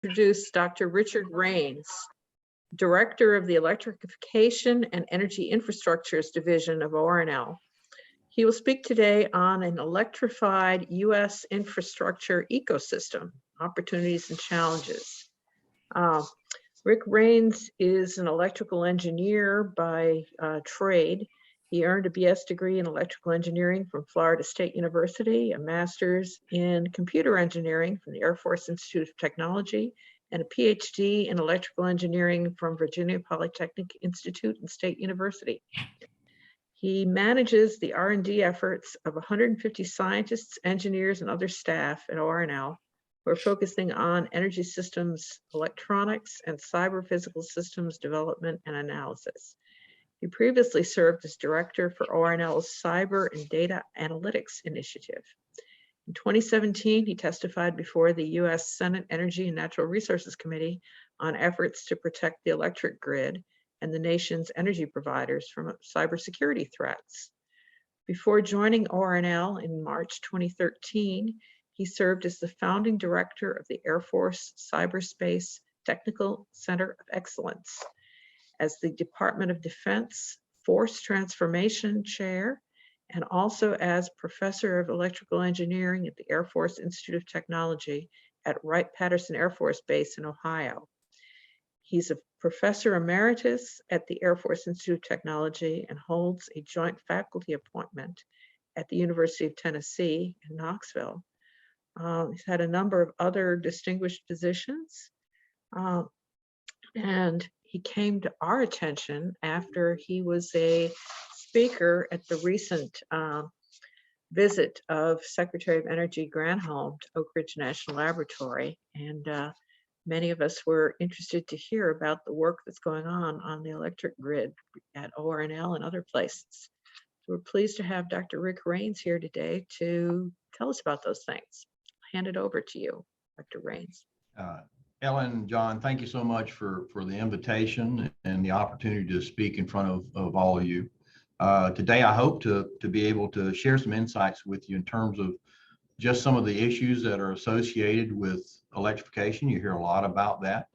introduce Dr. Richard Rains, Director of the Electrification and Energy Infrastructures Division of ORNL. He will speak today on an electrified U.S. infrastructure ecosystem, opportunities and challenges. Rick Rains is an electrical engineer by trade. He earned a BS degree in electrical engineering from Florida State University, a master's in computer engineering from the Air Force Institute of Technology, and a Ph.D. in electrical engineering from Virginia Polytechnic Institute and State University. He manages the R&D efforts of 150 scientists, engineers, and other staff at ORNL who are focusing on energy systems, electronics, and cyber physical systems development and analysis. He previously served as director for ORNL's Cyber and Data Analytics Initiative. In 2017, he testified before the U.S. Senate Energy and Natural Resources Committee on efforts to protect the electric grid and the nation's energy providers from cybersecurity threats. Before joining ORNL in March 2013, he served as the founding director of the Air Force Cyberspace Technical Center of Excellence, as the Department of Defense Force Transformation Chair, and also as Professor of Electrical Engineering at the Air Force Institute of Technology at Wright-Patterson Air Force Base in Ohio. He's a Professor Emeritus at the Air Force Institute of Technology and holds a joint faculty appointment at the University of Tennessee in Knoxville. He's had a number of other distinguished positions, and he came to our attention after he was a speaker at the recent visit of Secretary of Energy Granholm to Oak Ridge National Laboratory. And many of us were interested to hear about the work that's going on the electric grid at ORNL and other places. So we're pleased to have Dr. Rick Rains here today to tell us about those things. I'll hand it over to you, Dr. Rains. Ellen, John, thank you so much for the invitation and the opportunity to speak in front of all of you. Today, I hope to be able to share some insights with you in terms of just some of the issues that are associated with electrification. You hear a lot about that.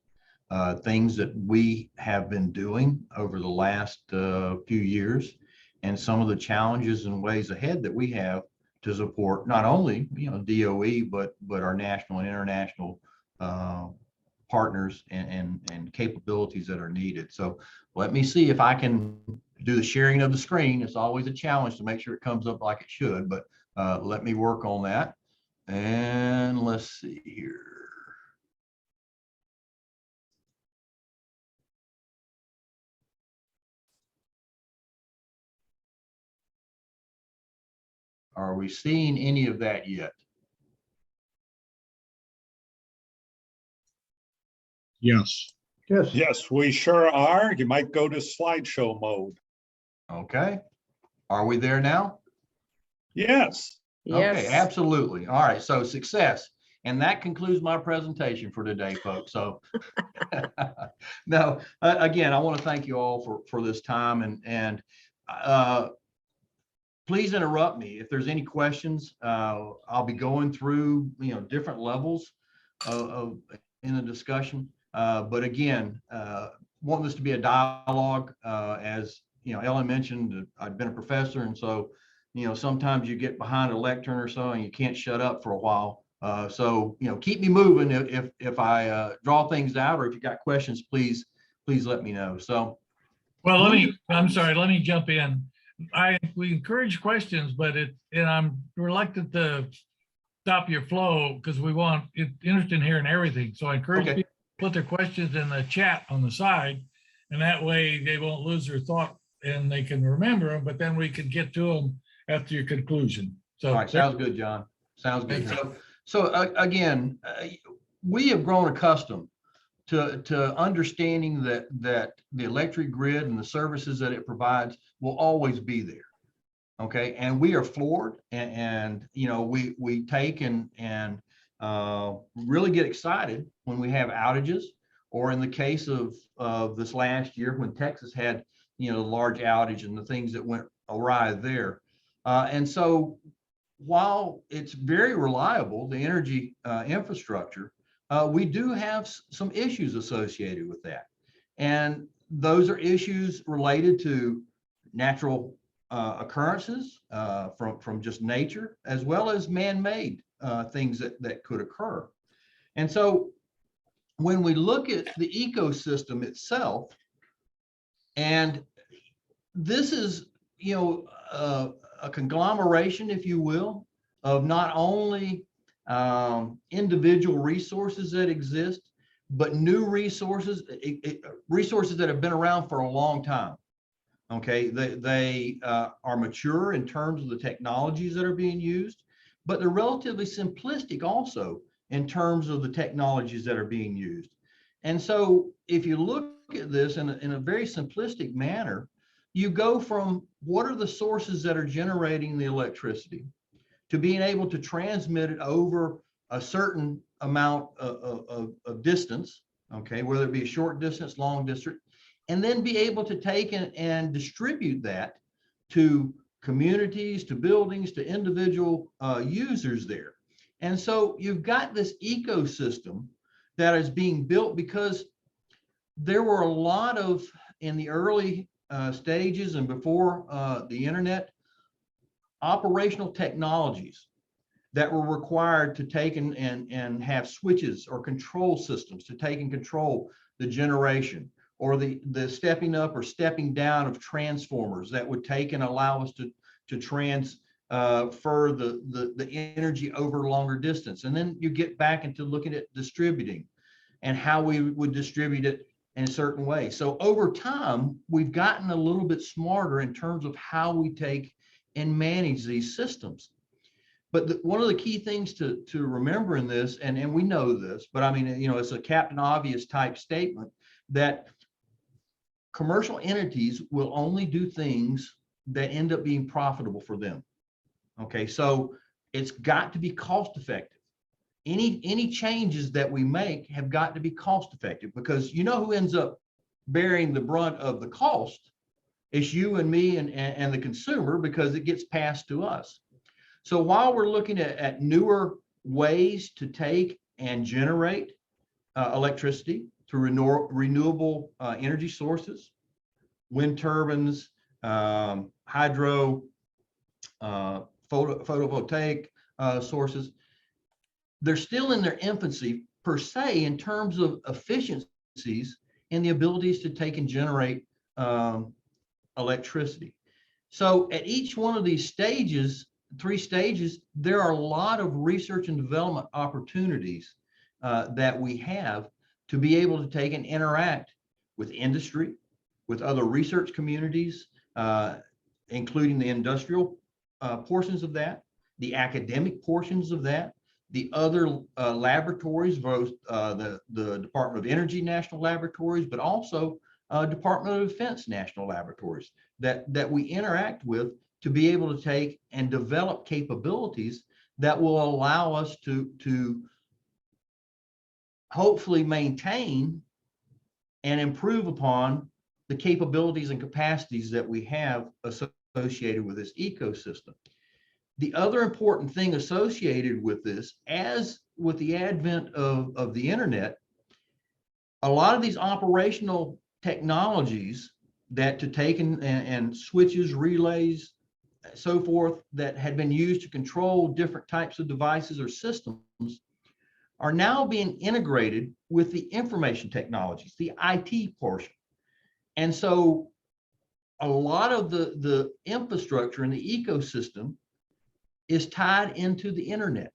Things that we have been doing over the last few years, and some of the challenges and ways ahead that we have to support not only DOE, but our national and international partners and capabilities that are needed. So let me see if I can do the sharing of the screen. It's always a challenge to make sure it comes up like it should, but let me work on that. And let's see here. Are we seeing any of that yet? Yes. Yes, we sure are. You might go to slideshow mode. Okay. Are we there now? Yes. Yes. Okay, absolutely. All right, so success. And that concludes my presentation for today, folks. So no, again, I want to thank you all for this time, and please interrupt me if there's any questions. I'll be going through different levels in the discussion. But again, want this to be a dialogue. As Ellen mentioned, I've been a professor, and so sometimes you get behind a lectern or so and you can't shut up for a while. So keep me moving if I draw things out, or if you got questions, please let me know. So well, I'm sorry, let me jump in. We encourage questions, but I'm reluctant to stop your flow because it's interested in hearing everything. So I encourage people to put their questions in the chat on the side, and that way they won't lose their thought and they can remember them, but then we can get to them after your conclusion. So all right, sounds good, John. Sounds good. So again, we have grown accustomed to understanding that the electric grid and the services that it provides will always be there. Okay, and we are floored, and we take and really get excited when we have outages, or in the case of this last year when Texas had large outage and the things that went awry there. And so while it's very reliable, the energy infrastructure, we do have some issues associated with that. And those are issues related to natural occurrences from just nature, as well as man-made things that could occur. And so when we look at the ecosystem itself, and this is, you know, a conglomeration, if you will, of not only individual resources that exist, but new resources, resources that have been around for a long time. Okay, they are mature in terms of the technologies that are being used, but they're relatively simplistic also in terms of the technologies that are being used. And so if you look at this in a very simplistic manner, you go from what are the sources that are generating the electricity to being able to transmit it over a certain amount of distance, okay, whether it be a short distance, long distance, and then be able to take and distribute that to communities, to buildings, to individual users there. And so you've got this ecosystem that is being built because there were a lot of, in the early stages and before the internet, operational technologies that were required to take and have switches or control systems to take and control the generation, or the stepping up or stepping down of transformers that would take and allow us to transfer the energy over longer distance. And then you get back into looking at distributing and how we would distribute it in a certain way. So over time, we've gotten a little bit smarter in terms of how we take and manage these systems. But one of the key things to remember in this, and we know this, but I mean, you know, it's a Captain Obvious type statement, that commercial entities will only do things that end up being profitable for them. Okay, so it's got to be cost effective. Any changes that we make have got to be cost effective, because you know who ends up bearing the brunt of the cost? It's you and me and the consumer, because it gets passed to us. So while we're looking at newer ways to take and generate electricity through renewable energy sources, wind turbines, hydro, photovoltaic sources, they're still in their infancy per se in terms of efficiencies and the abilities to take and generate electricity. So at each one of these stages, 3 stages, there are a lot of research and development opportunities that we have to be able to take and interact with industry, with other research communities, including the industrial portions of that, the academic portions of that, the other laboratories, both the Department of Energy National Laboratories, but also Department of Defense National Laboratories that we interact with to be able to take and develop capabilities that will allow us to hopefully maintain and improve upon the capabilities and capacities that we have associated with this ecosystem. The other important thing associated with this, as with the advent of the internet, a lot of these operational technologies that to take and switches, relays, so forth, that had been used to control different types of devices or systems are now being integrated with the information technologies, the IT portion. And so a lot of the infrastructure in the ecosystem is tied into the internet.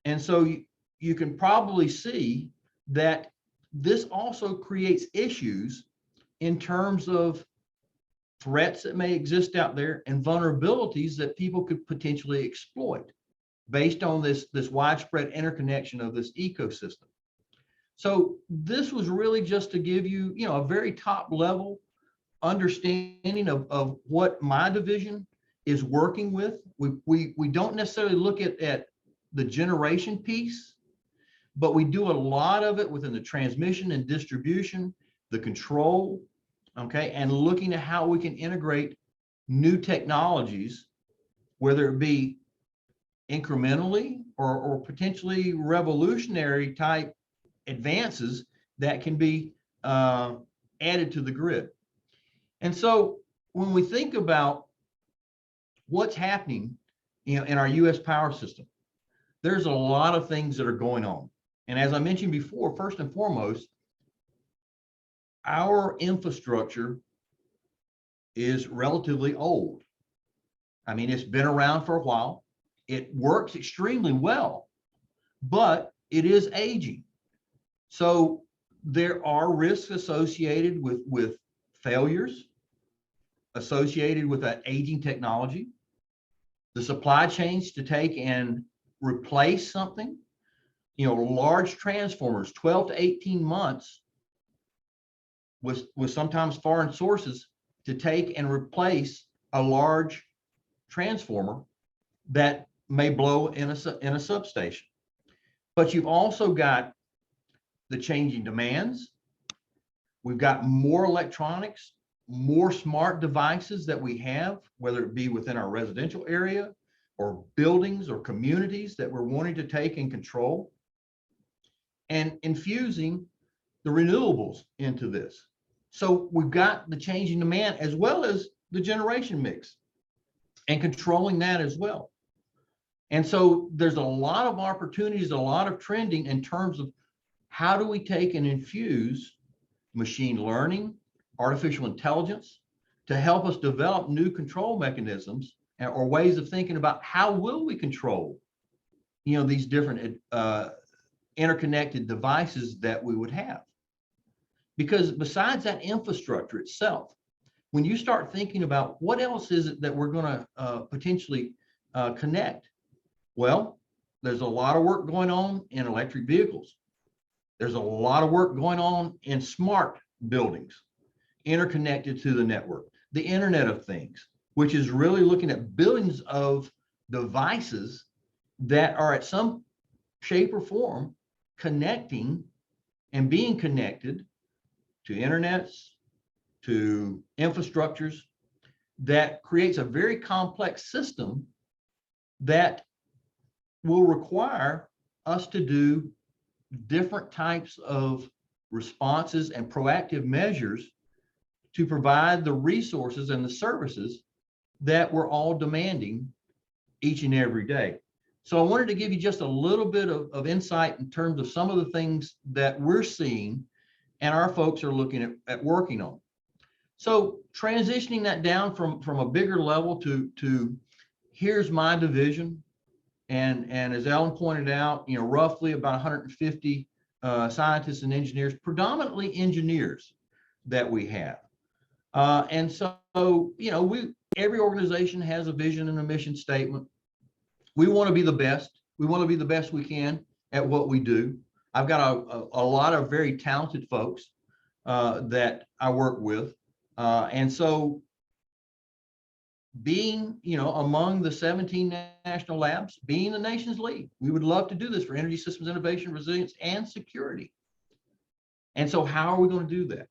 And so you can probably see that this also creates issues in terms of threats that may exist out there and vulnerabilities that people could potentially exploit based on this widespread interconnection of this ecosystem. So this was really just to give you, a very top level understanding of what my division is working with. We don't necessarily look at the generation piece, but we do a lot of it within the transmission and distribution, the control, okay, and looking at how we can integrate new technologies, whether it be incrementally or potentially revolutionary type advances that can be added to the grid. And so when we think about what's happening, in our U.S. power system, there's a lot of things that are going on. And as I mentioned before, first and foremost, our infrastructure is relatively old. I mean, it's been around for a while. It works extremely well, but it is aging. So there are risks associated with failures associated with that aging technology. The supply chains to take and replace something, large transformers, 12 to 18 months with sometimes foreign sources to take and replace a large transformer that may blow in a substation. But you've also got the changing demands. We've got more electronics, more smart devices that we have, whether it be within our residential area or buildings or communities that we're wanting to take and control, and infusing the renewables into this. So we've got the changing demand as well as the generation mix and controlling that as well. And so there's a lot of opportunities, a lot of trending in terms of how do we take and infuse machine learning, artificial intelligence to help us develop new control mechanisms or ways of thinking about how will we control, these different interconnected devices that we would have. Because besides that infrastructure itself, when you start thinking about what else is it that we're going to potentially connect, well, there's a lot of work going on in electric vehicles. There's a lot of work going on in smart buildings, interconnected to the network, the Internet of Things, which is really looking at billions of devices that are at some shape or form connecting and being connected to internets, to infrastructures that creates a very complex system that will require us to do different types of responses and proactive measures to provide the resources and the services that we're all demanding each and every day. So I wanted to give you just a little bit of insight in terms of some of the things that we're seeing and our folks are looking at working on. So transitioning that down from a bigger level to here's my division. And as Ellen pointed out, roughly about 150 scientists and engineers, predominantly engineers that we have. And so, every organization has a vision and a mission statement. We want to be the best. We want to be the best we can at what we do. I've got a lot of very talented folks that I work with. And so being, among the 17 national labs, being the nation's lead, we would love to do this for energy systems innovation, resilience, and security. And so how are we going to do that?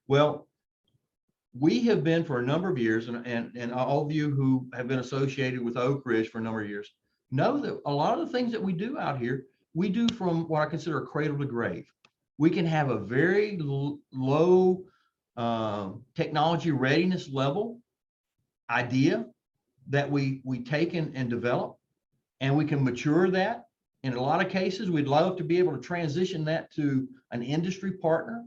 Well, we have been for a number of years, and all of you who have been associated with Oak Ridge for a number of years know that a lot of the things that we do out here, we do from what I consider a cradle to grave. We can have a very low technology readiness level idea that we take and develop, and we can mature that. In a lot of cases, we'd love to be able to transition that to an industry partner.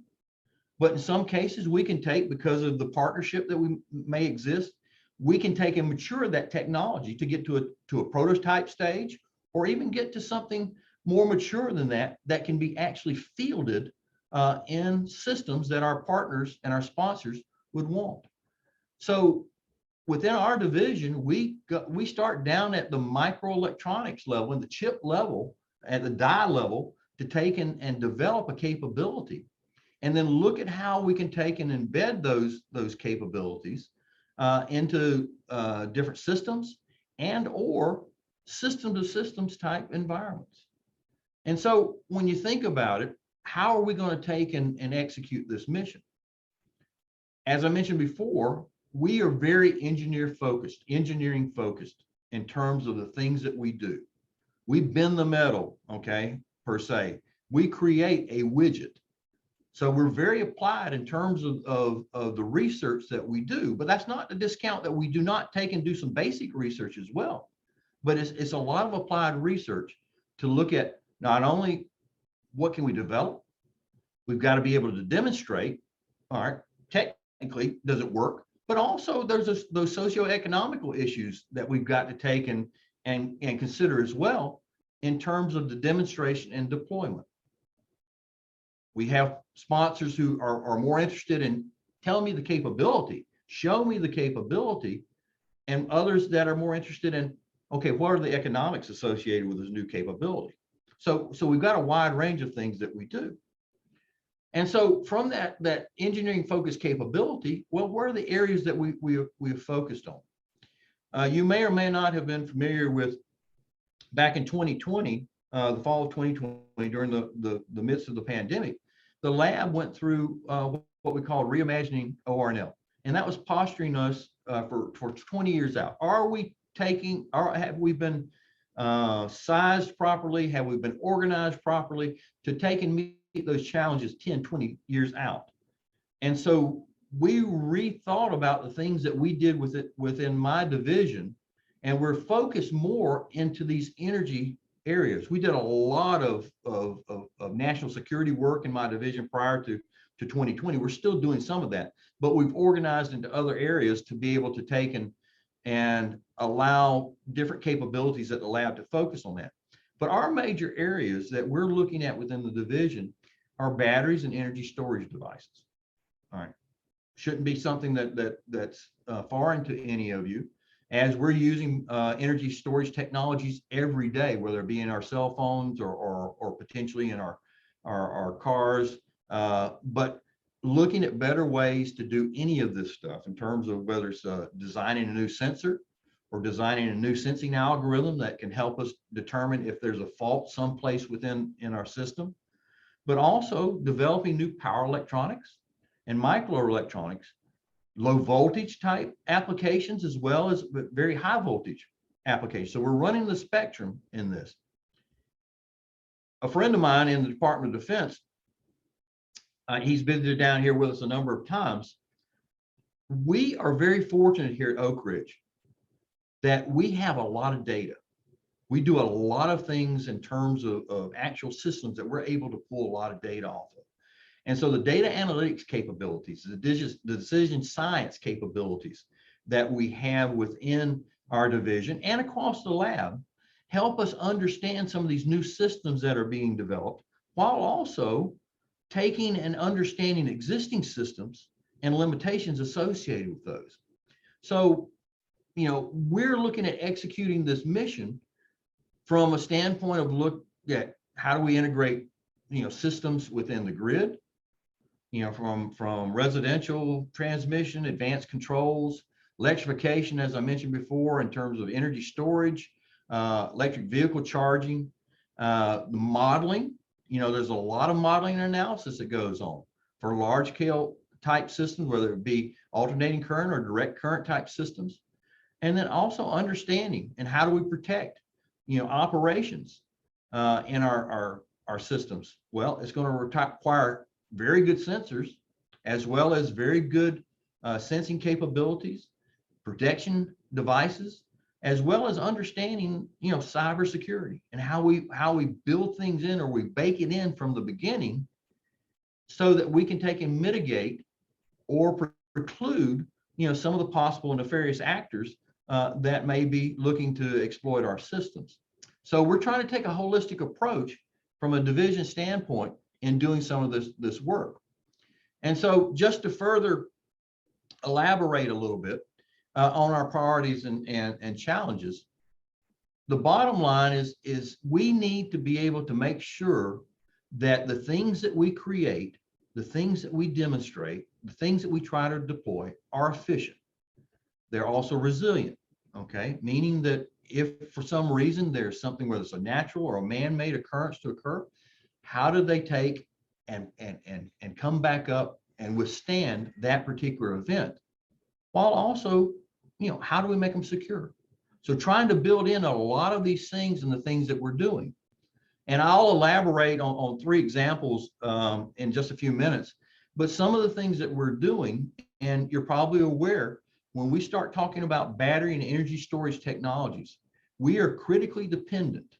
But in some cases, we can take, because of the partnership that we may exist, we can take and mature that technology to get to a prototype stage, or even get to something more mature than that can be actually fielded in systems that our partners and our sponsors would want. So within our division, we start down at the microelectronics level and the chip level, at the die level, to take and develop a capability, and then look at how we can take and embed those capabilities into different systems and or system to systems type environments. And so when you think about it, how are we going to take and execute this mission? As I mentioned before, we are very engineering focused in terms of the things that we do. We bend the metal, okay, per se. We create a widget. So we're very applied in terms of the research that we do, but that's not to discount that we do not take and do some basic research as well. But it's a lot of applied research to look at not only what can we develop, we've got to be able to demonstrate, all right, technically, does it work? But also there's those socioeconomical issues that we've got to take and consider as well in terms of the demonstration and deployment. We have sponsors who are more interested in telling me the capability, show me the capability, and others that are more interested in, okay, what are the economics associated with this new capability? So we've got a wide range of things that we do. And so from that engineering focused capability, well, what are the areas that we have focused on? You may or may not have been familiar with back in 2020, the fall of 2020, during the midst of the pandemic, the lab went through what we call reimagining ORNL. And that was posturing us for 20 years out. Are we taking, or have we been sized properly? Have we been organized properly to take and meet those challenges 10, 20 years out? And so we rethought about the things that we did within my division, and we're focused more into these energy areas. We did a lot of national security work in my division prior to 2020. We're still doing some of that, but we've organized into other areas to be able to take and allow different capabilities at the lab to focus on that. But our major areas that we're looking at within the division are batteries and energy storage devices. All right, shouldn't be something that's foreign to any of you, as we're using energy storage technologies every day, whether it be in our cell phones or potentially in our cars. But looking at better ways to do any of this stuff in terms of whether it's designing a new sensor or designing a new sensing algorithm that can help us determine if there's a fault someplace within our system, but also developing new power electronics and microelectronics, low voltage type applications, as well as very high voltage applications. So we're running the spectrum in this. A friend of mine in the Department of Defense, he's visited down here with us a number of times. We are very fortunate here at Oak Ridge that we have a lot of data. We do a lot of things in terms of actual systems that we're able to pull a lot of data off of. And so the data analytics capabilities, the decision science capabilities that we have within our division and across the lab help us understand some of these new systems that are being developed, while also taking and understanding existing systems and limitations associated with those. So, you know, we're looking at executing this mission from a standpoint of look at how do we integrate, you know, systems within the grid, you know, from residential transmission, advanced controls, electrification, as I mentioned before, in terms of energy storage, electric vehicle charging, the modeling. You know, there's a lot of modeling and analysis that goes on for large scale type systems, whether it be alternating current or direct current type systems. And then also understanding and how do we protect, you know, operations in our systems. Well, it's going to require very good sensors, as well as very good sensing capabilities, protection devices, as well as understanding, you know, cybersecurity and how we build things in, or we bake it in from the beginning, so that we can take and mitigate or preclude, you know, some of the possible nefarious actors that may be looking to exploit our systems. So we're trying to take a holistic approach from a division standpoint in doing some of this work. And so just to further elaborate a little bit on our priorities and challenges, the bottom line is we need to be able to make sure that the things that we create, the things that we demonstrate, the things that we try to deploy are efficient. They're also resilient, okay? Meaning that if for some reason there's something, whether it's a natural or a man-made occurrence to occur, how do they take and come back up and withstand that particular event? While also, you know, how do we make them secure? So trying to build in a lot of these things and the things that we're doing. And I'll elaborate on 3 examples in just a few minutes. But some of the things that we're doing, and you're probably aware, when we start talking about battery and energy storage technologies, we are critically dependent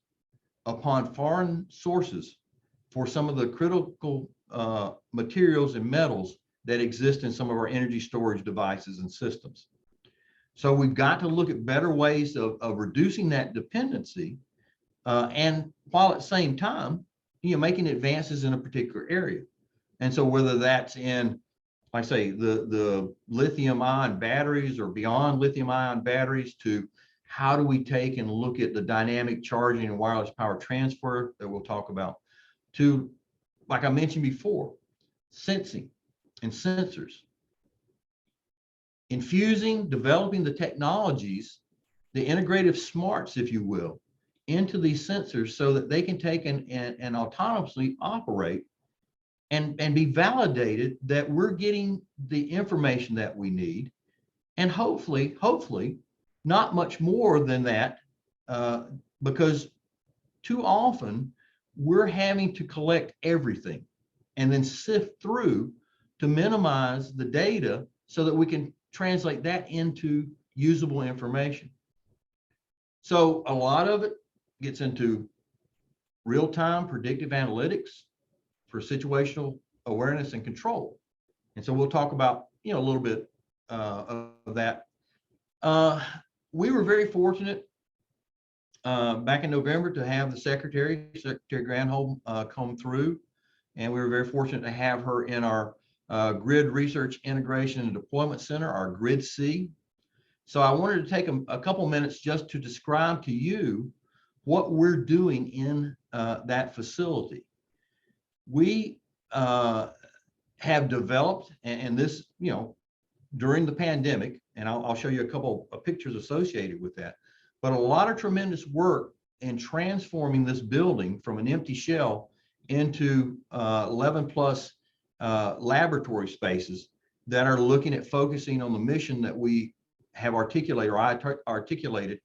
upon foreign sources for some of the critical materials and metals that exist in some of our energy storage devices and systems. So we've got to look at better ways of reducing that dependency, and while at the same time, making advances in a particular area. And so whether that's in, like I say, the lithium-ion batteries or beyond lithium-ion batteries, to how do we take and look at the dynamic charging and wireless power transfer that we'll talk about, to, like I mentioned before, sensing and sensors. Infusing, developing the technologies, the integrative smarts, if you will, into these sensors so that they can take and autonomously operate and be validated that we're getting the information that we need. And hopefully, not much more than that, because too often we're having to collect everything and then sift through to minimize the data so that we can translate that into usable information. So a lot of it gets into real-time predictive analytics for situational awareness and control. And so we'll talk about, a little bit of that. We were very fortunate back in November to have the Secretary Granholm, come through. And we were very fortunate to have her in our Grid Research Integration and Deployment Center, our Grid C. So I wanted to take a couple minutes just to describe to you what we're doing in that facility. We have developed, and this, during the pandemic, and I'll show you a couple of pictures associated with that, but a lot of tremendous work in transforming this building from an empty shell into 11 plus laboratory spaces that are looking at focusing on the mission that we have articulated, or I articulated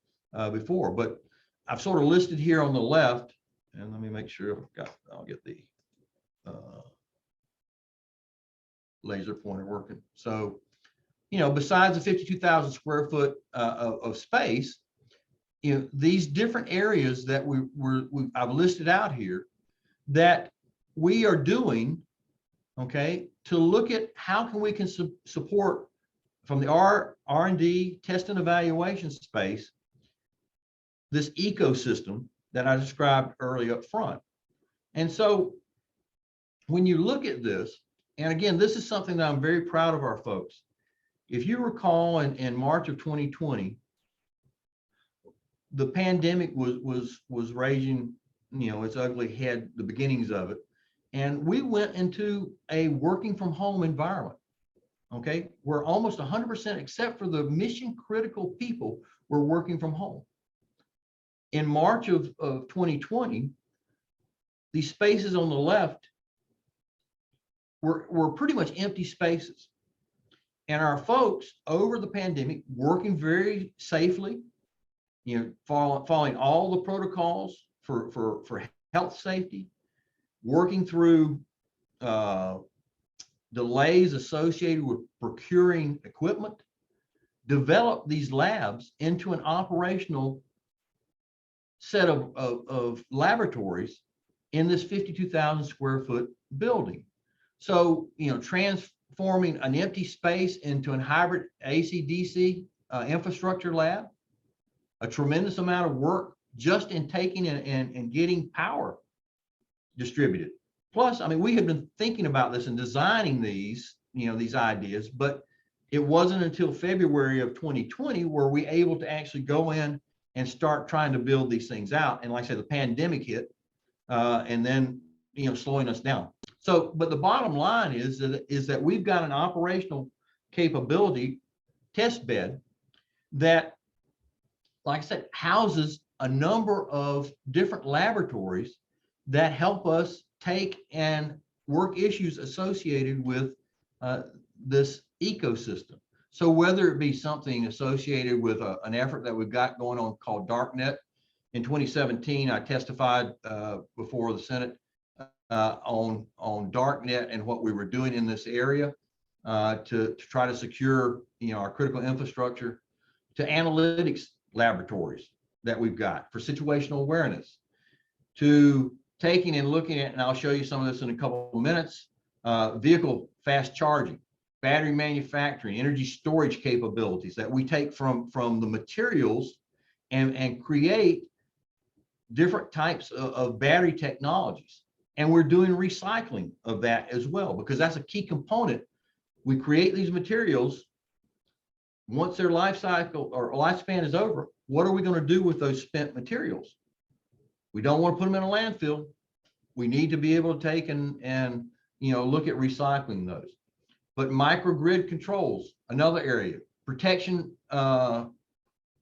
before. But I've sort of listed here on the left, and let me make sure I'll get the laser pointer working. So, besides the 52,000 square foot of space, these different areas that I've listed out here that we are doing, okay, to look at how can we support from the R&D test and evaluation space, this ecosystem that I described early up front. And so when you look at this, and again, this is something that I'm very proud of our folks. If you recall, in March of 2020, the pandemic was raging, its ugly head, the beginnings of it. And we went into a working from home environment, okay? Where almost 100%, except for the mission critical people, were working from home. In March of 2020, these spaces on the left were pretty much empty spaces. And our folks over the pandemic, working very safely, following all the protocols for health safety, working through delays associated with procuring equipment, developed these labs into an operational set of laboratories in this 52,000 square foot building. So, transforming an empty space into a hybrid AC/DC infrastructure lab, a tremendous amount of work just in taking and getting power distributed. Plus, we had been thinking about this and designing these, these ideas, but it wasn't until February of 2020 were we able to actually go in and start trying to build these things out. And like I said, the pandemic hit, and then, slowing us down. So, but the bottom line is that we've got an operational capability test bed that, like I said, houses a number of different laboratories that help us take and work issues associated with this ecosystem. So whether it be something associated with an effort that we've got going on called DarkNet, in 2017, I testified before the Senate on DarkNet and what we were doing in this area to try to secure, our critical infrastructure, to analytics laboratories that we've got for situational awareness, to taking and looking at, and I'll show you some of this in a couple of minutes, vehicle fast charging, battery manufacturing, energy storage capabilities that we take from the materials and create different types of battery technologies. And we're doing recycling of that as well, because that's a key component. We create these materials. Once their life cycle or lifespan is over, what are we going to do with those spent materials? We don't want to put them in a landfill. We need to be able to take and look at recycling those. But microgrid controls, another area, protection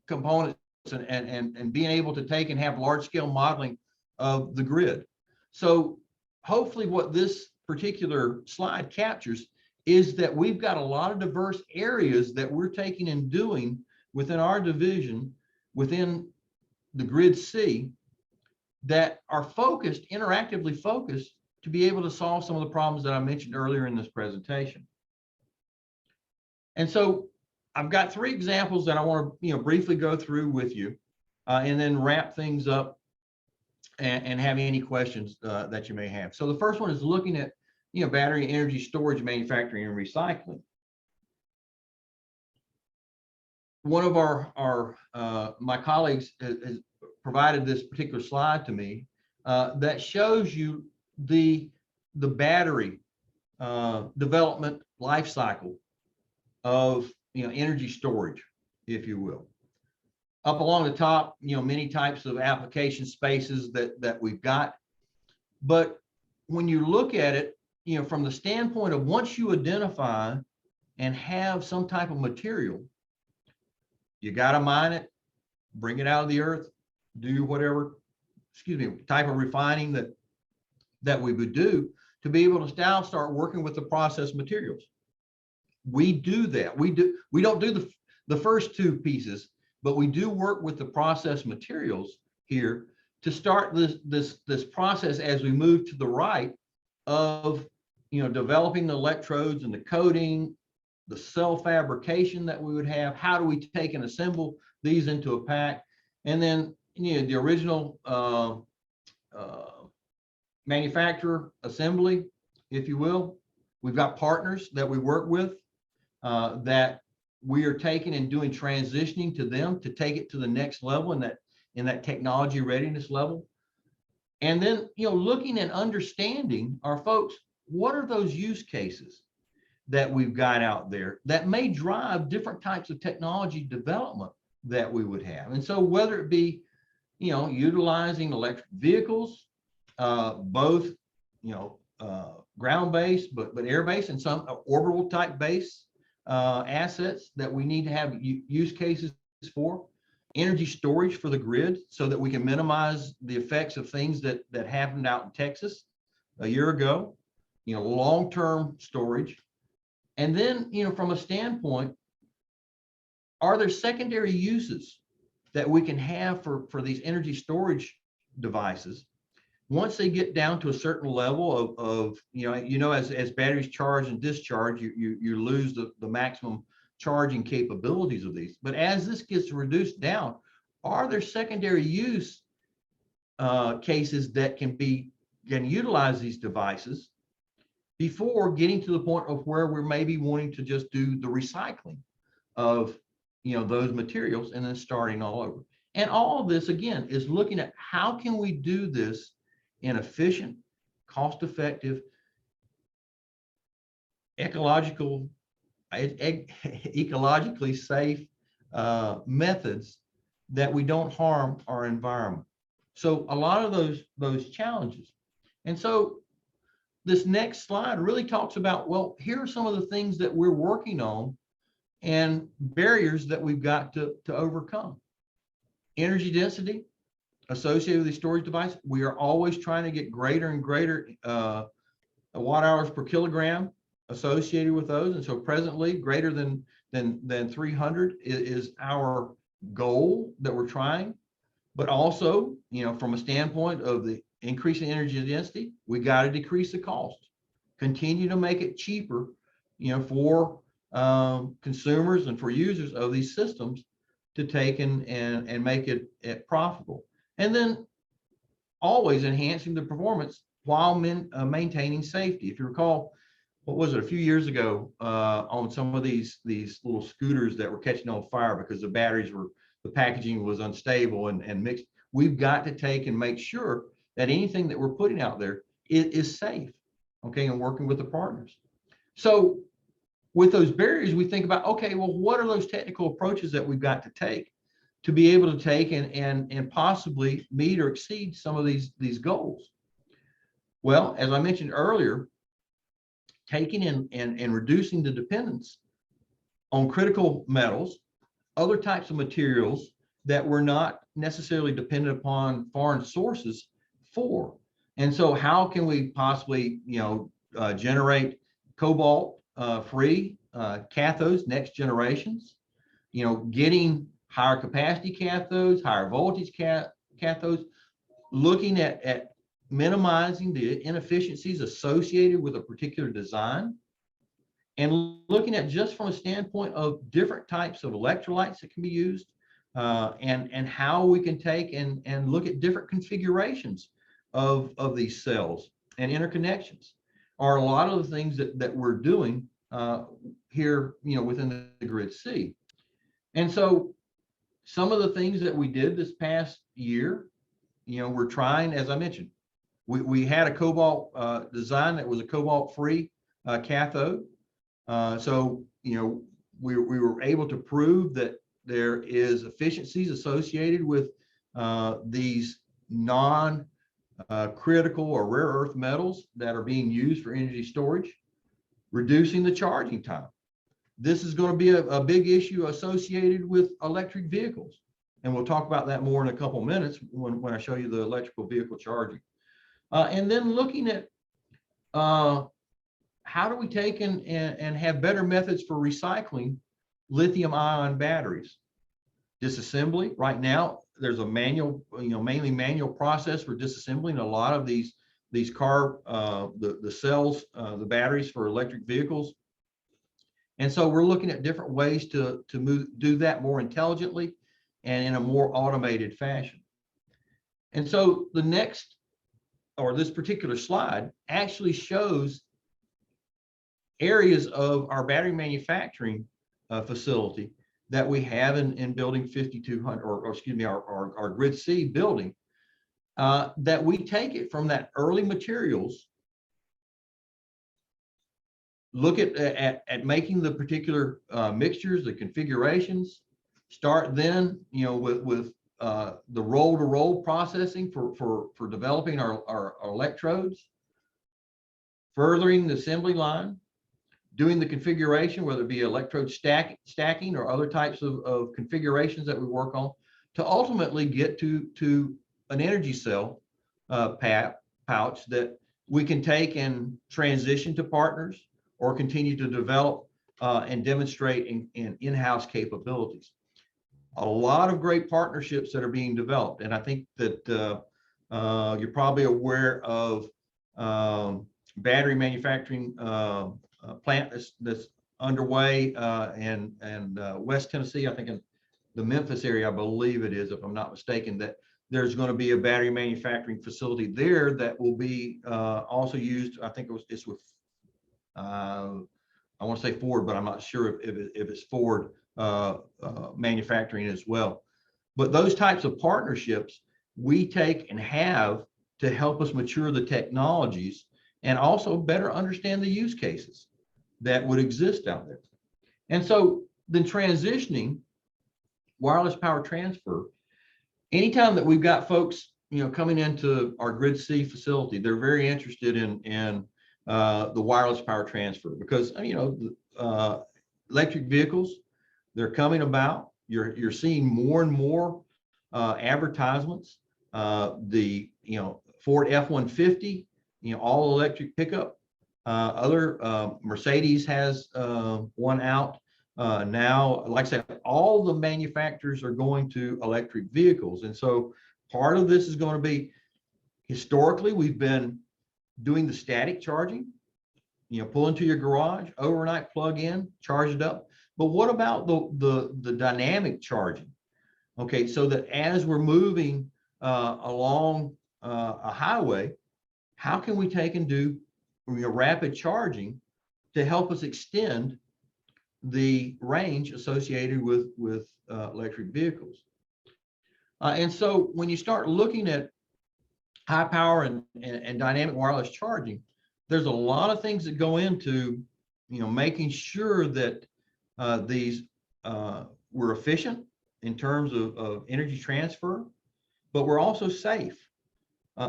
components, and being able to take and have large scale modeling of the grid. So hopefully what this particular slide captures is that we've got a lot of diverse areas that we're taking and doing within our division, within the Grid C, that are focused, interactively focused, to be able to solve some of the problems that I mentioned earlier in this presentation. And so I've got 3 examples that I want to briefly go through with you and then wrap things up and have any questions that you may have. So the first one is looking at battery energy storage, manufacturing, and recycling. One of my colleagues has provided this particular slide to me that shows you the battery development life cycle of energy storage, if you will. Up along the top, many types of application spaces that we've got. But when you look at it, from the standpoint of once you identify and have some type of material, you got to mine it, bring it out of the earth, do whatever, type of refining that we would do to be able to now start working with the processed materials. We do that. We don't do the first 2 pieces, but we do work with the processed materials here to start this process as we move to the right of developing the electrodes and the coating, the cell fabrication that we would have. How do we take and assemble these into a pack? And then the original manufacturer assembly, if you will. We've got partners that we work with that we are taking and doing transitioning to them to take it to the next level in that technology readiness level. And then looking and understanding our folks, what are those use cases that we've got out there that may drive different types of technology development that we would have. And so whether it be utilizing electric vehicles, both ground-based but air-based, and some orbital type base assets that we need to have use cases for, energy storage for the grid so that we can minimize the effects of things that happened out in Texas a year ago, long-term storage. And then, from a standpoint, are there secondary uses that we can have for these energy storage devices once they get down to a certain level of as batteries charge and discharge, you lose the maximum charging capabilities of these. But as this gets reduced down, are there secondary use cases that can utilize these devices before getting to the point of where we're maybe wanting to just do the recycling of those materials and then starting all over? And all of this, again, is looking at how can we do this in efficient, cost-effective, ecologically safe methods that we don't harm our environment. So a lot of those challenges. And so this next slide really talks about, well, here are some of the things that we're working on and barriers that we've got to overcome. Energy density associated with these storage devices. We are always trying to get greater and greater watt hours per kilogram associated with those. And so presently greater than 300 is our goal that we're trying. But also, from a standpoint of the increasing energy density, we got to decrease the cost, continue to make it cheaper, for consumers and for users of these systems to take and make it profitable. And then always enhancing the performance while maintaining safety. If you recall, what was it, a few years ago, on some of these little scooters that were catching on fire because the packaging was unstable and mixed. We've got to take and make sure that anything that we're putting out there is safe, okay, and working with the partners. So with those barriers, we think about, okay, well, what are those technical approaches that we've got to take to be able to take and possibly meet or exceed some of these goals? Well, as I mentioned earlier, taking and reducing the dependence on critical metals, other types of materials that we're not necessarily dependent upon foreign sources for. And so how can we possibly, generate cobalt free cathodes, next generations, getting higher capacity cathodes, higher voltage cathodes, looking at minimizing the inefficiencies associated with a particular design, and looking at just from a standpoint of different types of electrolytes that can be used, and how we can take and look at different configurations of these cells and interconnections are a lot of the things that we're doing here, within the Grid C. And so some of the things that we did this past year, we're trying, as I mentioned, we had a cobalt design that was a cobalt free cathode. So, we were able to prove that there is efficiencies associated with these non-critical or rare earth metals that are being used for energy storage, reducing the charging time. This is going to be a big issue associated with electric vehicles. And we'll talk about that more in a couple minutes when I show you the electrical vehicle charging. And then looking at how do we take and have better methods for recycling lithium ion batteries? Disassembly, right now, there's a manual, mainly manual process for disassembling a lot of these car, the cells, the batteries for electric vehicles. And so we're looking at different ways to do that more intelligently and in a more automated fashion. And so the next, or this particular slide, actually shows areas of our battery manufacturing facility that we have in building 5200, or excuse me, our Grid C building, that we take it from that early materials, look at making the particular mixtures, the configurations, start then, with the roll-to-roll processing for developing our electrodes, furthering the assembly line, doing the configuration, whether it be electrode stacking or other types of configurations that we work on, to ultimately get to an energy cell pouch that we can take and transition to partners or continue to develop and demonstrate in-house capabilities. A lot of great partnerships that are being developed. And I think that you're probably aware of battery manufacturing plant that's underway in West Tennessee. I think in the Memphis area, I believe it is, if I'm not mistaken, that there's going to be a battery manufacturing facility there that will be also used. I think it's with, I want to say Ford, but I'm not sure if it's Ford manufacturing as well. But those types of partnerships we take and have to help us mature the technologies and also better understand the use cases that would exist out there. And so then transitioning wireless power transfer, anytime that we've got folks, coming into our Grid C facility, they're very interested in the wireless power transfer because, electric vehicles, they're coming about. You're seeing more and more advertisements. The Ford F-150, all electric pickup Mercedes has one out now. Like I said, all the manufacturers are going to electric vehicles. And so part of this is going to be, historically, we've been doing the static charging, pull into your garage, overnight plug in, charge it up. But what about the dynamic charging? Okay, so that as we're moving along a highway, how can we take and do rapid charging to help us extend the range associated with electric vehicles? And so when you start looking at high power and dynamic wireless charging, there's a lot of things that go into making sure that these we're efficient in terms of energy transfer, but we're also safe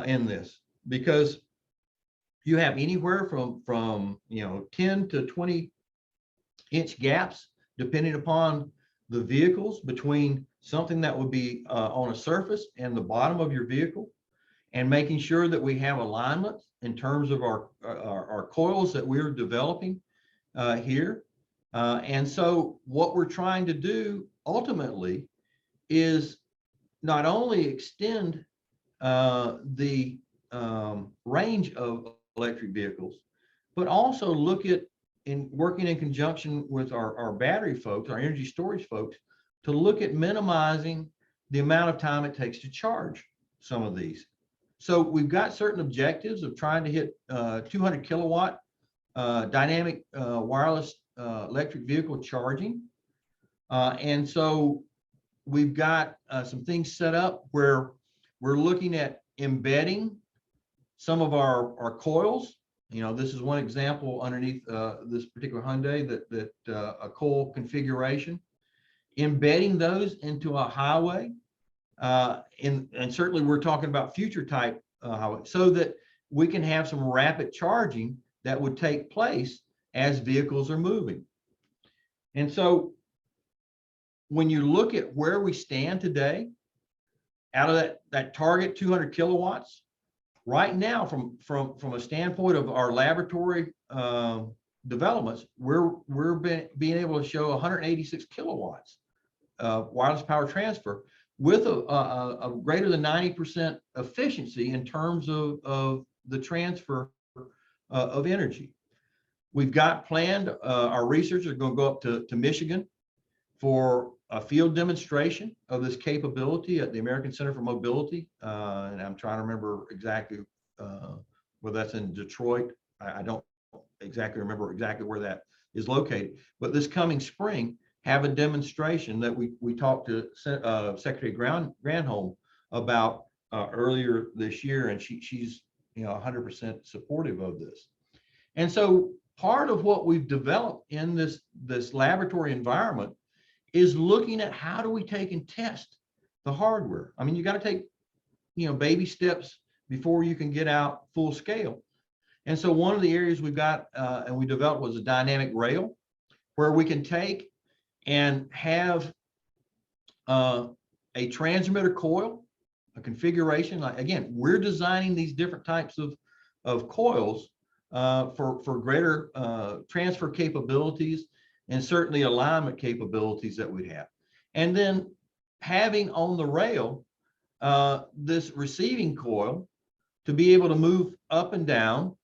in this, because you have anywhere from 10 to 20 inch gaps depending upon the vehicles between something that would be on a surface and the bottom of your vehicle, and making sure that we have alignment in terms of our coils that we're developing here. And so what we're trying to do ultimately is not only extend the range of electric vehicles, but also look at working in conjunction with our battery folks, our energy storage folks, to look at minimizing the amount of time it takes to charge some of these. So we've got certain objectives of trying to hit 200 kilowatt dynamic wireless electric vehicle charging. And so we've got some things set up where we're looking at embedding some of our coils. This is one example underneath this particular Hyundai that a coil configuration, embedding those into a highway. And certainly we're talking about future type highway, so that we can have some rapid charging that would take place as vehicles are moving. And so when you look at where we stand today, out of that target 200 kilowatts, right now, from a standpoint of our laboratory developments, we're being able to show 186 kilowatts wireless power transfer with a greater than 90% efficiency in terms of the transfer of energy. We've got planned, our researchers are going to go up to Michigan for a field demonstration of this capability at the American Center for Mobility. And I'm trying to remember exactly whether that's in Detroit. I don't exactly remember exactly where that is located. But this coming spring, have a demonstration that we talked to Secretary Granholm about earlier this year, and she's 100% supportive of this. And so part of what we've developed in this laboratory environment is looking at how do we take and test the hardware. I mean, you got to take baby steps before you can get out full scale. And so one of the areas we've got and we developed was a dynamic rail, where we can take and have a transmitter coil, a configuration. Again, we're designing these different types of coils for greater transfer capabilities and certainly alignment capabilities that we have. And then having on the rail this receiving coil to be able to move up and down,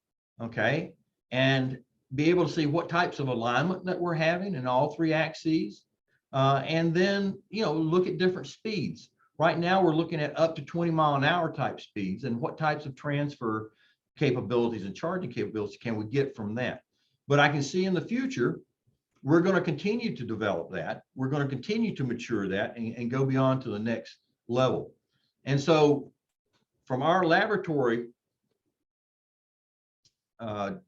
okay, and be able to see what types of alignment that we're having in all three axes, and then look at different speeds. Right now we're looking at up to 20-mile-an-hour type speeds, and what types of transfer capabilities and charging capabilities can we get from that. But I can see in the future we're going to continue to develop that. We're going to continue to mature that and go beyond to the next level. And so from our laboratory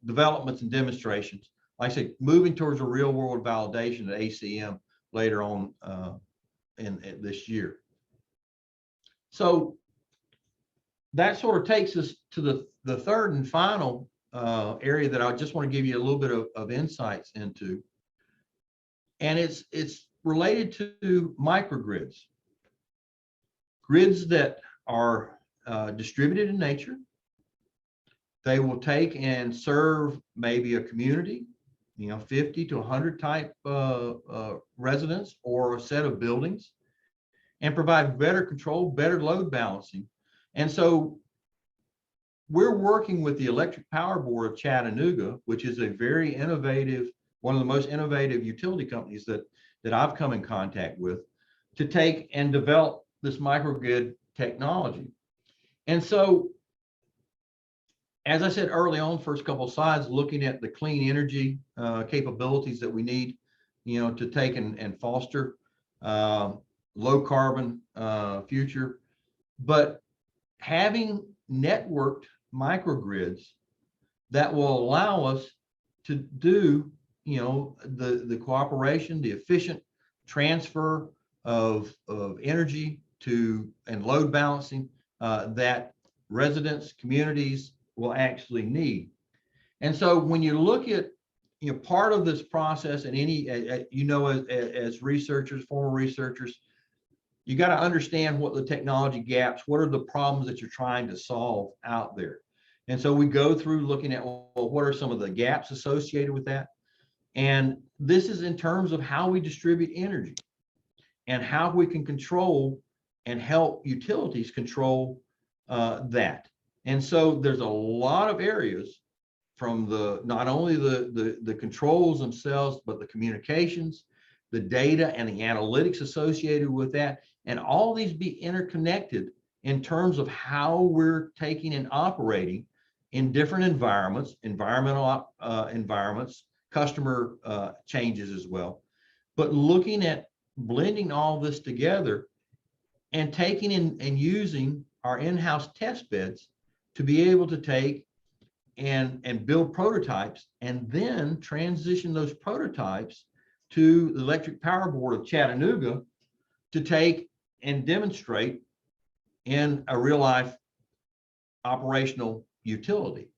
developments and demonstrations, like I said, moving towards a real world validation at ACM later on in this year. So that sort of takes us to the third and final area that I just want to give you a little bit of insights into. And it's related to microgrids, grids that are distributed in nature, They will take and serve maybe a community, 50 to 100 type residents or a set of buildings, and provide better control, better load balancing. And so we're working with the Electric Power Board of Chattanooga, which is a very innovative, one of the most innovative utility companies that I've come in contact with, to take and develop this microgrid technology. And so, as I said early on, first couple of slides, looking at the clean energy capabilities that we need, to take and foster low carbon future, but having networked microgrids that will allow us to do, the cooperation, the efficient transfer of energy and load balancing that residents, communities will actually need. And so when you look at, part of this process, and any, as researchers, former researchers, you got to understand what the technology gaps, what are the problems that you're trying to solve out there. And so we go through looking at, well, what are some of the gaps associated with that? And this is in terms of how we distribute energy and how we can control and help utilities control that. And so there's a lot of areas, from not only the controls themselves, but the communications, the data and the analytics associated with that, and all these be interconnected in terms of how we're taking and operating in different environments, environmental environments, customer changes as well. But looking at blending all this together and taking and using our in-house test beds to be able to take and build prototypes, and then transition those prototypes to the Electric Power Board of Chattanooga to take and demonstrate in a real life operational utility.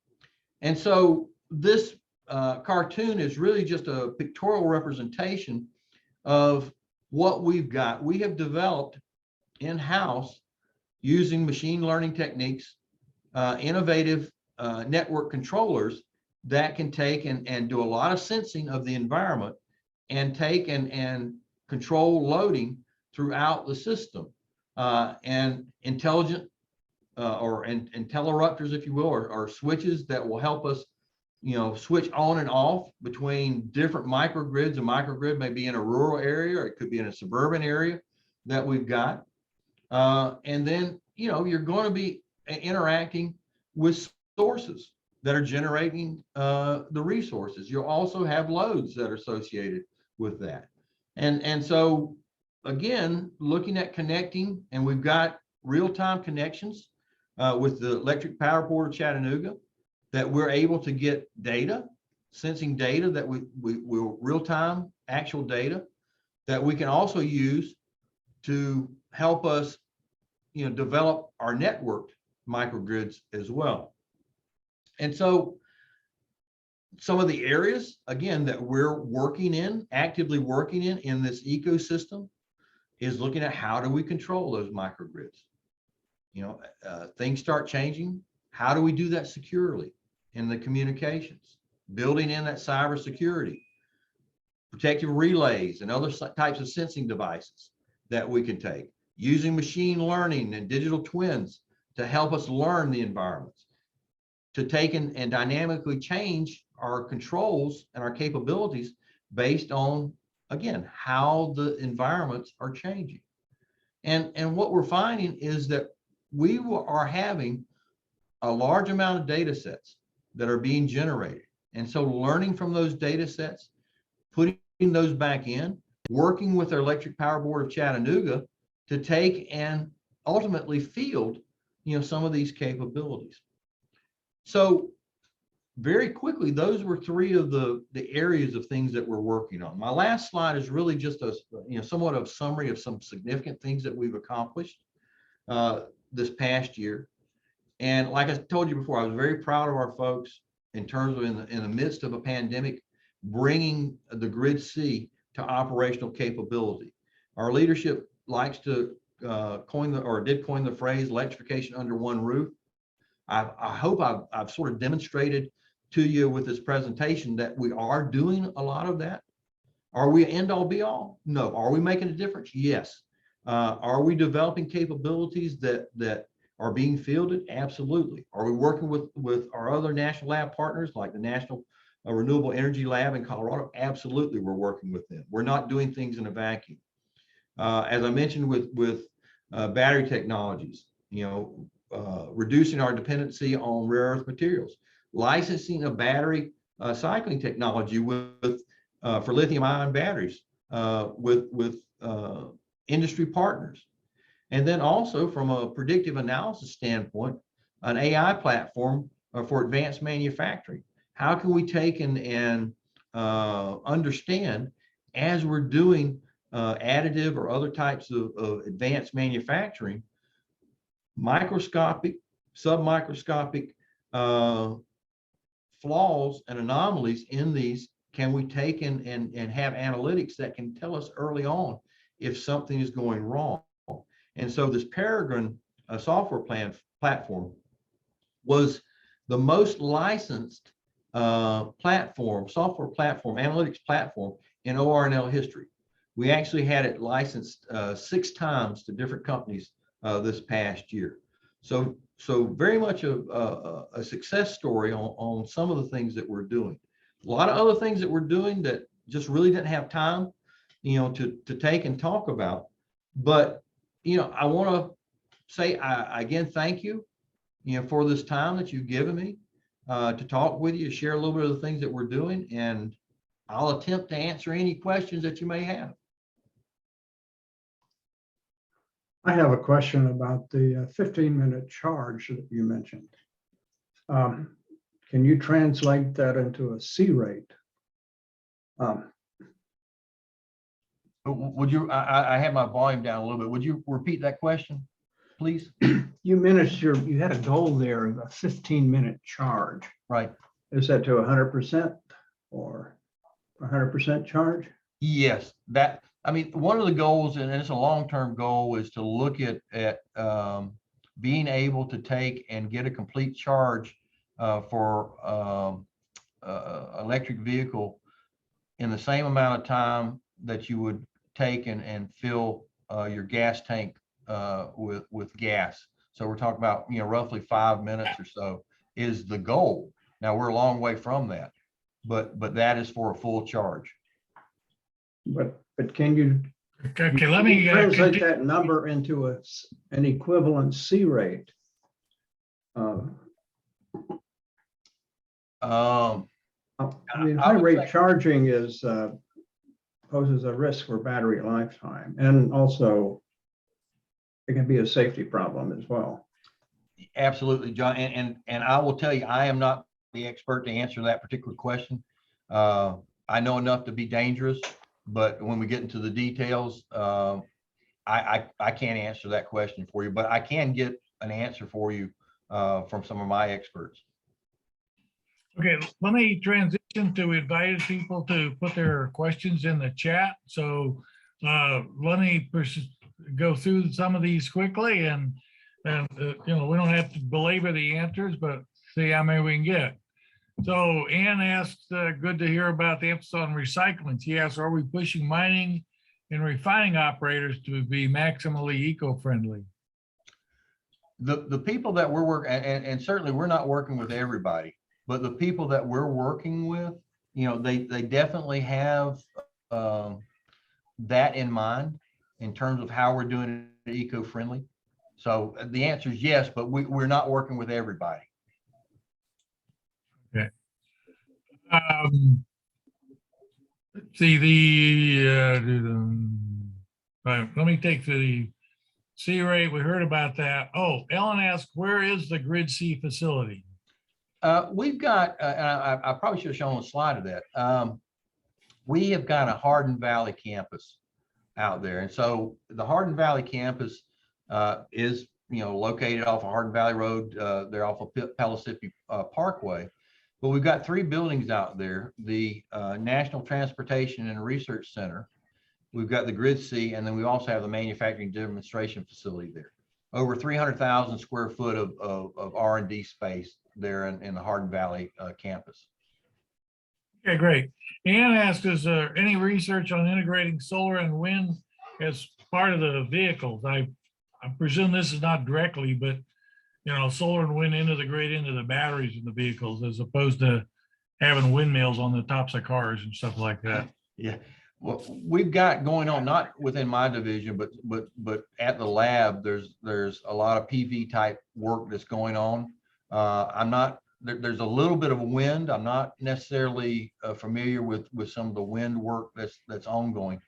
And so this cartoon is really just a pictorial representation of what we've got. We have developed in-house, using machine learning techniques, innovative network controllers that can take and do a lot of sensing of the environment and take and control loading throughout the system, and intelligent and interrupters, if you will, or switches that will help us, switch on and off between different microgrids. A microgrid may be in a rural area, or it could be in a suburban area that we've got. And then, you're going to be interacting with sources that are generating the resources. You'll also have loads that are associated with that. And so, again, looking at connecting, and we've got real-time connections with the Electric Power Board of Chattanooga, that we're able to get data, sensing data that we real-time actual data that we can also use to help us, develop our networked microgrids as well. And so some of the areas, again, that we're actively working in this ecosystem, is looking at how do we control those microgrids. Things start changing. How do we do that securely in the communications? Building in that cybersecurity, protective relays, and other types of sensing devices that we can take, using machine learning and digital twins to help us learn the environments, to take and dynamically change our controls and our capabilities based on, again, how the environments are changing. And what we're finding is that we are having a large amount of data sets that are being generated. And so learning from those data sets, putting those back in, working with our Electric Power Board of Chattanooga to take and ultimately field, some of these capabilities. So very quickly, those were three of the areas of things that we're working on. My last slide is really just a, somewhat of a summary of some significant things that we've accomplished this past year. And like I told you before, I was very proud of our folks in terms of in the midst of a pandemic, bringing the Grid C to operational capability. Our leadership likes to did coin the phrase electrification under one roof. I hope I've sort of demonstrated to you with this presentation that we are doing a lot of that. Are we end all be all? No. Are we making a difference? Yes. Are we developing capabilities that are being fielded? Absolutely. Are we working with our other national lab partners like the National Renewable Energy Lab in Colorado? Absolutely, we're working with them. We're not doing things in a vacuum. As I mentioned with battery technologies, reducing our dependency on rare earth materials, licensing a battery cycling technology for lithium-ion batteries with industry partners. And then also from a predictive analysis standpoint, an AI platform for advanced manufacturing. How can we take and understand as we're doing additive or other types of advanced manufacturing, microscopic, submicroscopic flaws and anomalies in these, can we take and have analytics that can tell us early on if something is going wrong? And so this Peregrine software platform was the most licensed software platform, analytics platform in ORNL history. We actually had it licensed 6 times to different companies this past year. So very much a success story on some of the things that we're doing. A lot of other things that we're doing that just really didn't have time, to take and talk about. But, I want to say, again, thank you, for this time that you've given me to talk with you, share a little bit of the things that we're doing, and I'll attempt to answer any questions that you may have. I have a question about the 15-minute charge that you mentioned. Can you translate that into a C rate? Would you, I had my volume down a little bit. Would you repeat that question, please? You mentioned you had a goal there of a 15-minute charge. Right. Is that to 100% or 100% charge? Yes, one of the goals, and it's a long-term goal, is to look at being able to take and get a complete charge for electric vehicle in the same amount of time that you would take and fill your gas tank with gas. So we're talking about, roughly 5 minutes or so is the goal. Now we're a long way from that, but that is for a full charge. But can you Okay, let me translate that number into an equivalent C rate? High rate charging poses a risk for battery lifetime, and also it can be a safety problem as well. Absolutely, John. And I will tell you, I am not the expert to answer that particular question. I know enough to be dangerous, but when we get into the details, I can't answer that question for you, but I can get an answer for you from some of my experts. Okay, let me transition to invited people to put their questions in the chat. So let me go through some of these quickly, and we don't have to belabor the answers, but see how many we can get. So Ann asked, good to hear about the emphasis on recycling. She asked, are we pushing mining and refining operators to be maximally eco-friendly? The people that we're working, and certainly we're not working with everybody, but the people that we're working with, they definitely have that in mind in terms of how we're doing it eco-friendly. So the answer is yes, but we're not working with everybody. Okay. Let's see right, let me take the C rate. We heard about that. Oh, Ellen asked, where is the Grid C facility? We've got, and I probably should have shown a slide of that. We have got a Hardin Valley campus out there. And so the Hardin Valley campus is, located off of Hardin Valley Road. They're off of Pellissippi Parkway. But we've got 3 buildings out there: the National Transportation and Research Center, we've got the Grid C, and then we also have the manufacturing demonstration facility there. over 300,000 square foot of R&D space there in the Hardin Valley campus. Okay, great. Ann asked, is there any research on integrating solar and wind as part of the vehicles? I presume this is not directly, but you know, solar and wind into the grid, into the batteries in the vehicles, as opposed to having windmills on the tops of cars and stuff like that. Yeah, well, we've got going on, not within my division, but at the lab, there's a lot of PV type work that's going on. I'm not, there's a little bit of wind. I'm not necessarily familiar with some of the wind work that's ongoing.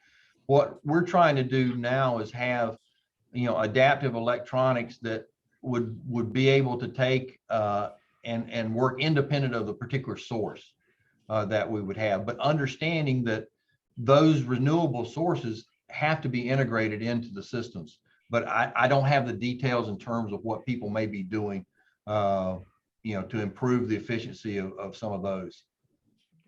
What we're trying to do now is have, you know, adaptive electronics that would be able to take and work independent of the particular source that we would have, but understanding that those renewable sources have to be integrated into the systems. But I don't have the details in terms of what people may be doing, you know, to improve the efficiency of some of those.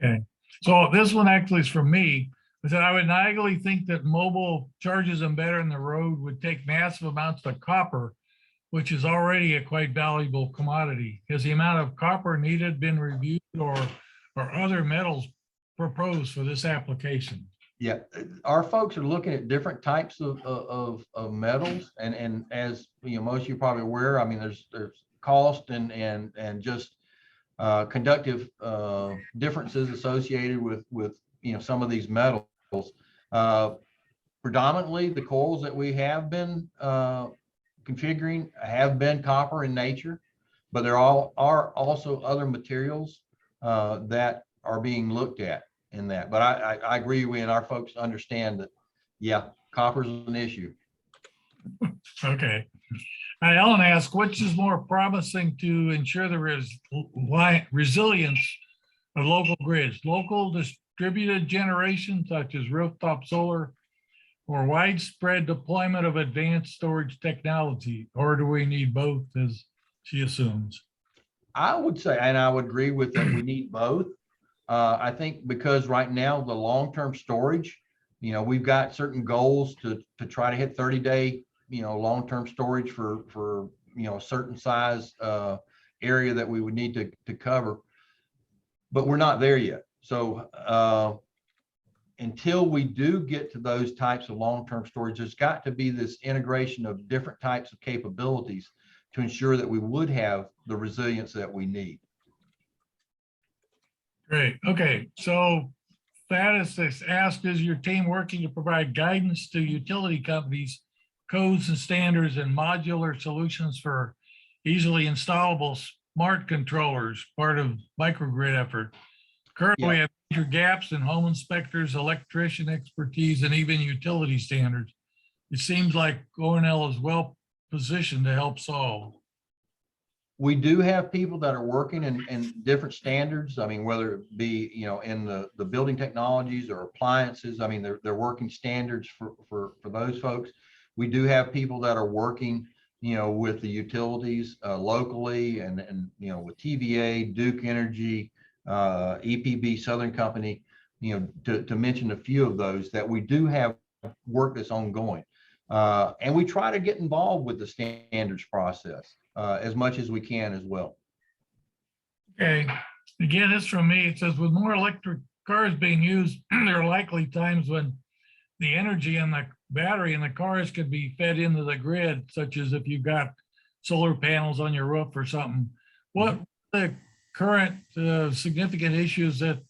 Okay, so this one actually is from me. I said, I would naively think that mobile charges them better in the road would take massive amounts of copper, which is already a quite valuable commodity. Has the amount of copper needed been reviewed, or other metals proposed for this application? Yeah, our folks are looking at different types of metals, and as you know, most of you are probably aware, I mean, there's cost and just conductive differences associated with you know, some of these metals. Predominantly, the coils that we have been configuring have been copper in nature, but there are also other materials that are being looked at in that. But I agree with, and our folks understand that, yeah, copper is an issue. Okay. Ellen asked, which is more promising to ensure the resilience of local grids, local distributed generation such as rooftop solar, or widespread deployment of advanced storage technology? Or do we need both, as she assumes? I would say, and I would agree with that, we need both. I think because right now the long-term storage, you know, we've got certain goals to try to hit 30-day, you know, long-term storage for you know, a certain size area that we would need to cover, but we're not there yet. So until we do get to those types of long-term storage, there's got to be this integration of different types of capabilities to ensure that we would have the resilience that we need. Great. Okay. So Thaddeus asked, is your team working to provide guidance to utility companies, codes and standards, and modular solutions for easily installable smart controllers, part of microgrid effort? Currently, we have major gaps in home inspectors, electrician expertise, and even utility standards. It seems like O&L is well positioned to help solve. We do have people that are working in different standards. I mean, whether it be, you know, in the building technologies or appliances, I mean, they're working standards for those folks. We do have people that are working, you know, with the utilities locally and, you know, with TVA, Duke Energy, EPB, Southern Company, you know, to mention a few of those that we do have work that's ongoing. And we try to get involved with the standards process as much as we can as well. Okay, again, it's from me. It says, with more electric cars being used, there are likely times when the energy in the battery in the cars could be fed into the grid, such as if you've got solar panels on your roof or something. What the current significant issues that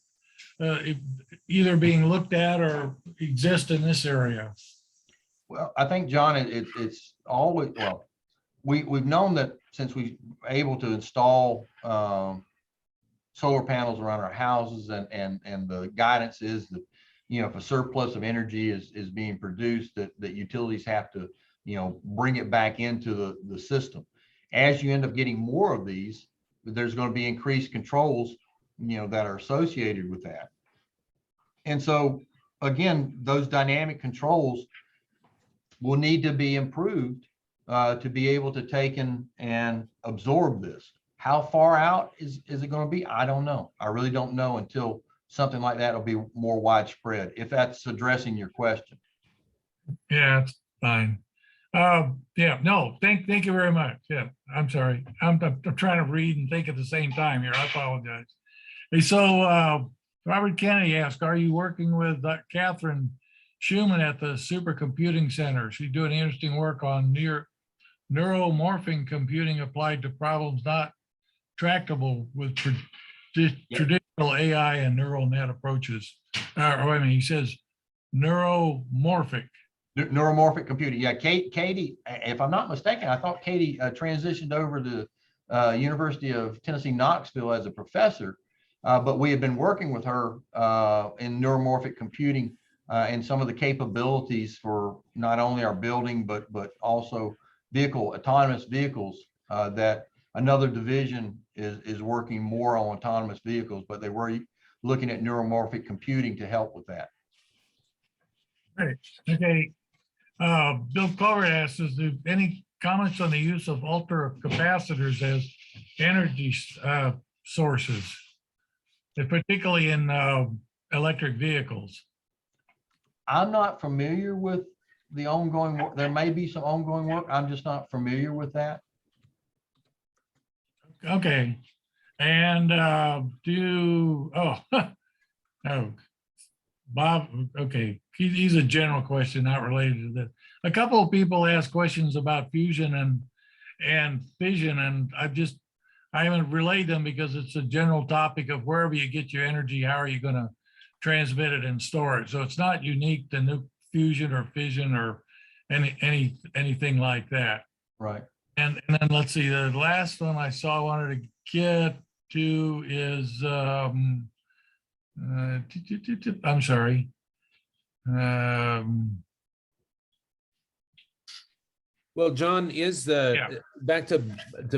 either being looked at or exist in this area? Well, I think, John, it's always, well, we've known that since we're able to install solar panels around our houses, and the guidance is that, you know, if a surplus of energy is being produced, that utilities have to, you know, bring it back into the system. As you end up getting more of these, there's going to be increased controls, you know, that are associated with that. And so, again, those dynamic controls will need to be improved to be able to take and absorb this. How far out is it going to be? I don't know. I really don't know until something like that will be more widespread, if that's addressing your question. Yeah, it's fine. Yeah, no, thank you very much. Yeah, I'm sorry. I'm trying to read and think at the same time here. I apologize. Hey, so Robert Kennedy asked, are you working with Catherine Schumann at the Supercomputing Center? She's doing interesting work on neuromorphic computing applied to problems not tractable with traditional AI and neural net approaches. Wait a minute, he says neuromorphic. Neuromorphic computing. Yeah, Katie, if I'm not mistaken, I thought Katie transitioned over to University of Tennessee, Knoxville as a professor, but we have been working with her in neuromorphic computing and some of the capabilities for not only our building, but also autonomous vehicles that another division is working more on autonomous vehicles, but they were looking at neuromorphic computing to help with that. Right. Okay. Bill Clover asks, is there any comments on the use of ultra capacitors as energy sources, and particularly in electric vehicles? I'm not familiar with the ongoing work. There may be some ongoing work. I'm just not familiar with that. Okay. And Bob, okay, he's a general question, not related to that. A couple of people asked questions about fusion and fission, and I haven't relayed them because it's a general topic of wherever you get your energy, how are you going to transmit it and store it? So it's not unique to new fusion or fission or anything like that. Right. And then let's see, the last one I saw I wanted to get to is I'm sorry. Well, John, back to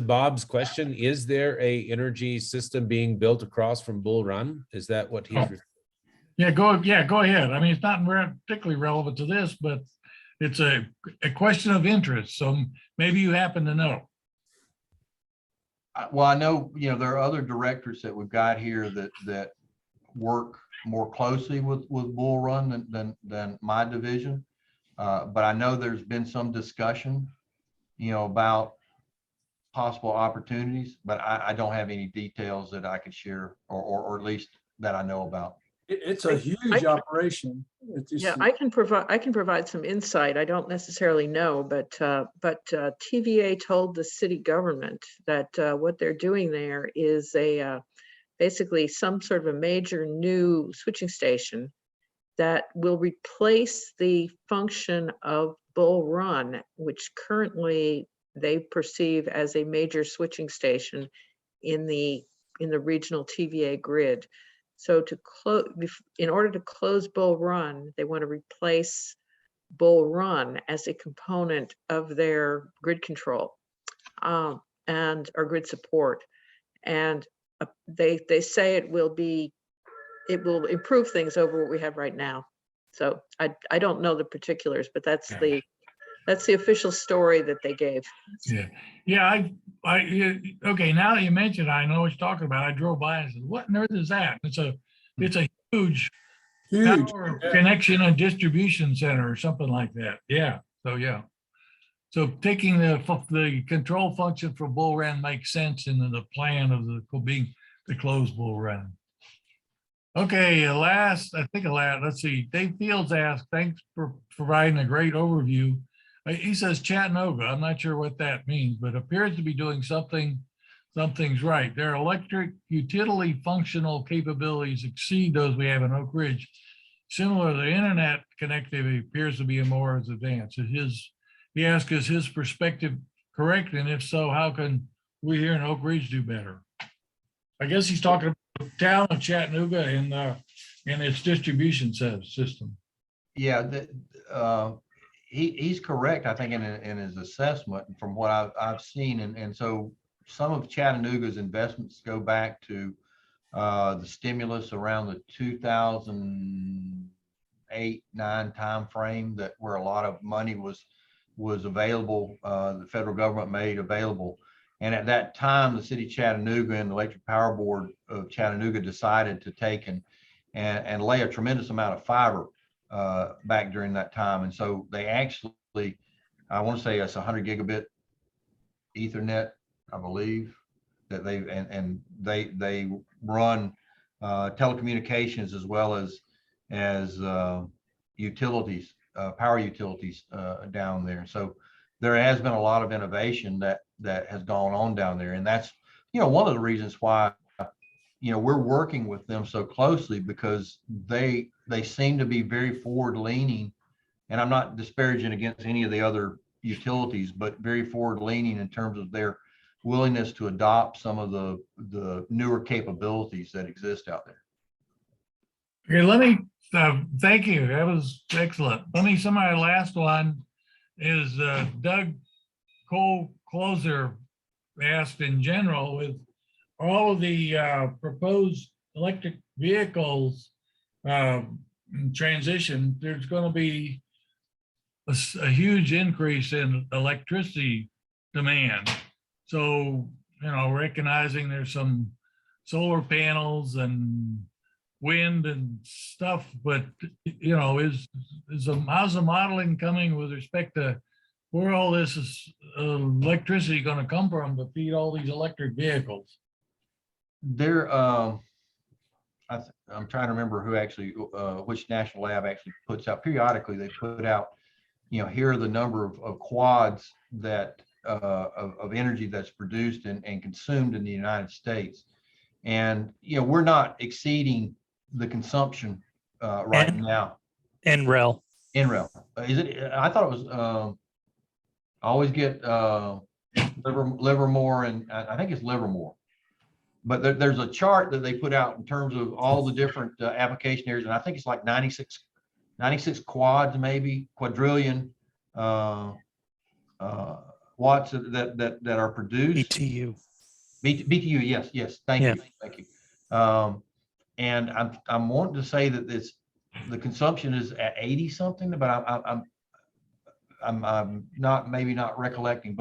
Bob's question, is there a energy system being built across from Bull Run? Is that what he's go ahead. I mean, it's not particularly relevant to this, but it's a question of interest. So maybe you happen to know. Well, I know, there are other directors that we've got here that work more closely with Bull Run than my division. But I know there's been some discussion, about possible opportunities, but I don't have any details that I could share or at least that I know about. It's a huge operation. Yeah, I can provide some insight. I don't necessarily know, but TVA told the city government that what they're doing there is basically some sort of a major new switching station that will replace the function of Bull Run, which currently they perceive as a major switching station in the regional TVA grid. So in order to close Bull Run, they want to replace Bull Run as a component of their grid control or grid support. And they say it will improve things over what we have right now. So I don't know the particulars, but that's the official story that they gave. Yeah. Okay. Now that you mentioned, I know what you're talking about. I drove by and said, "What on earth is that?" It's a huge power connection and distribution center or something like that. Yeah. So taking the control function for Bull Run makes sense in the plan of being the closed Bull Run. Okay, let's see. Dave Fields asked, thanks for providing a great overview. He says Chattanooga. I'm not sure what that means, but appears to be doing something's right. Their electric utility functional capabilities exceed those we have in Oak Ridge. Similar, the internet connectivity appears to be more advanced. He asked, is his perspective correct? And if so, how can we here in Oak Ridge do better? I guess he's talking about the town of Chattanooga and its distribution system. Yeah, he's correct, I think, in his assessment from what I've seen. And so some of Chattanooga's investments go back to the stimulus around the 2008-9 timeframe, where a lot of money was available, the federal government made available. And at that time, the city of Chattanooga and the Electric Power Board of Chattanooga decided to take and lay a tremendous amount of fiber back during that time. And so they actually I want to say it's 100 gigabit Ethernet, I believe, that they run telecommunications as well as utilities, power utilities down there. So there has been a lot of innovation that has gone on down there, and that's one of the reasons why we're working with them so closely, because they seem to be very forward leaning, and I'm not disparaging against any of the other utilities, but very forward leaning in terms of their willingness to adopt some of the newer capabilities that exist out there. Okay, let me, thank you. That was excellent. Let me, my last one is Doug Closer asked in general, with all of the proposed electric vehicles transition, there's going to be a huge increase in electricity demand. So, recognizing there's some solar panels and wind and stuff, but how's the modeling coming with respect to where all this is electricity going to come from to feed all these electric vehicles? There, I'm trying to remember who actually, which national lab actually puts out periodically. They put out, here are the number of quads that of energy that's produced and consumed in the United States, and we're not exceeding the consumption right now. NREL. Is it? I thought it was. I always get Livermore, and I think it's Livermore. But there's a chart that they put out in terms of all the different application areas, and I think it's like 96 quads, maybe quadrillion watts that are produced. BTU. BTU, yes. Thank you. And I'm wanting to say that the consumption is at 80 something, but I'm not recollecting.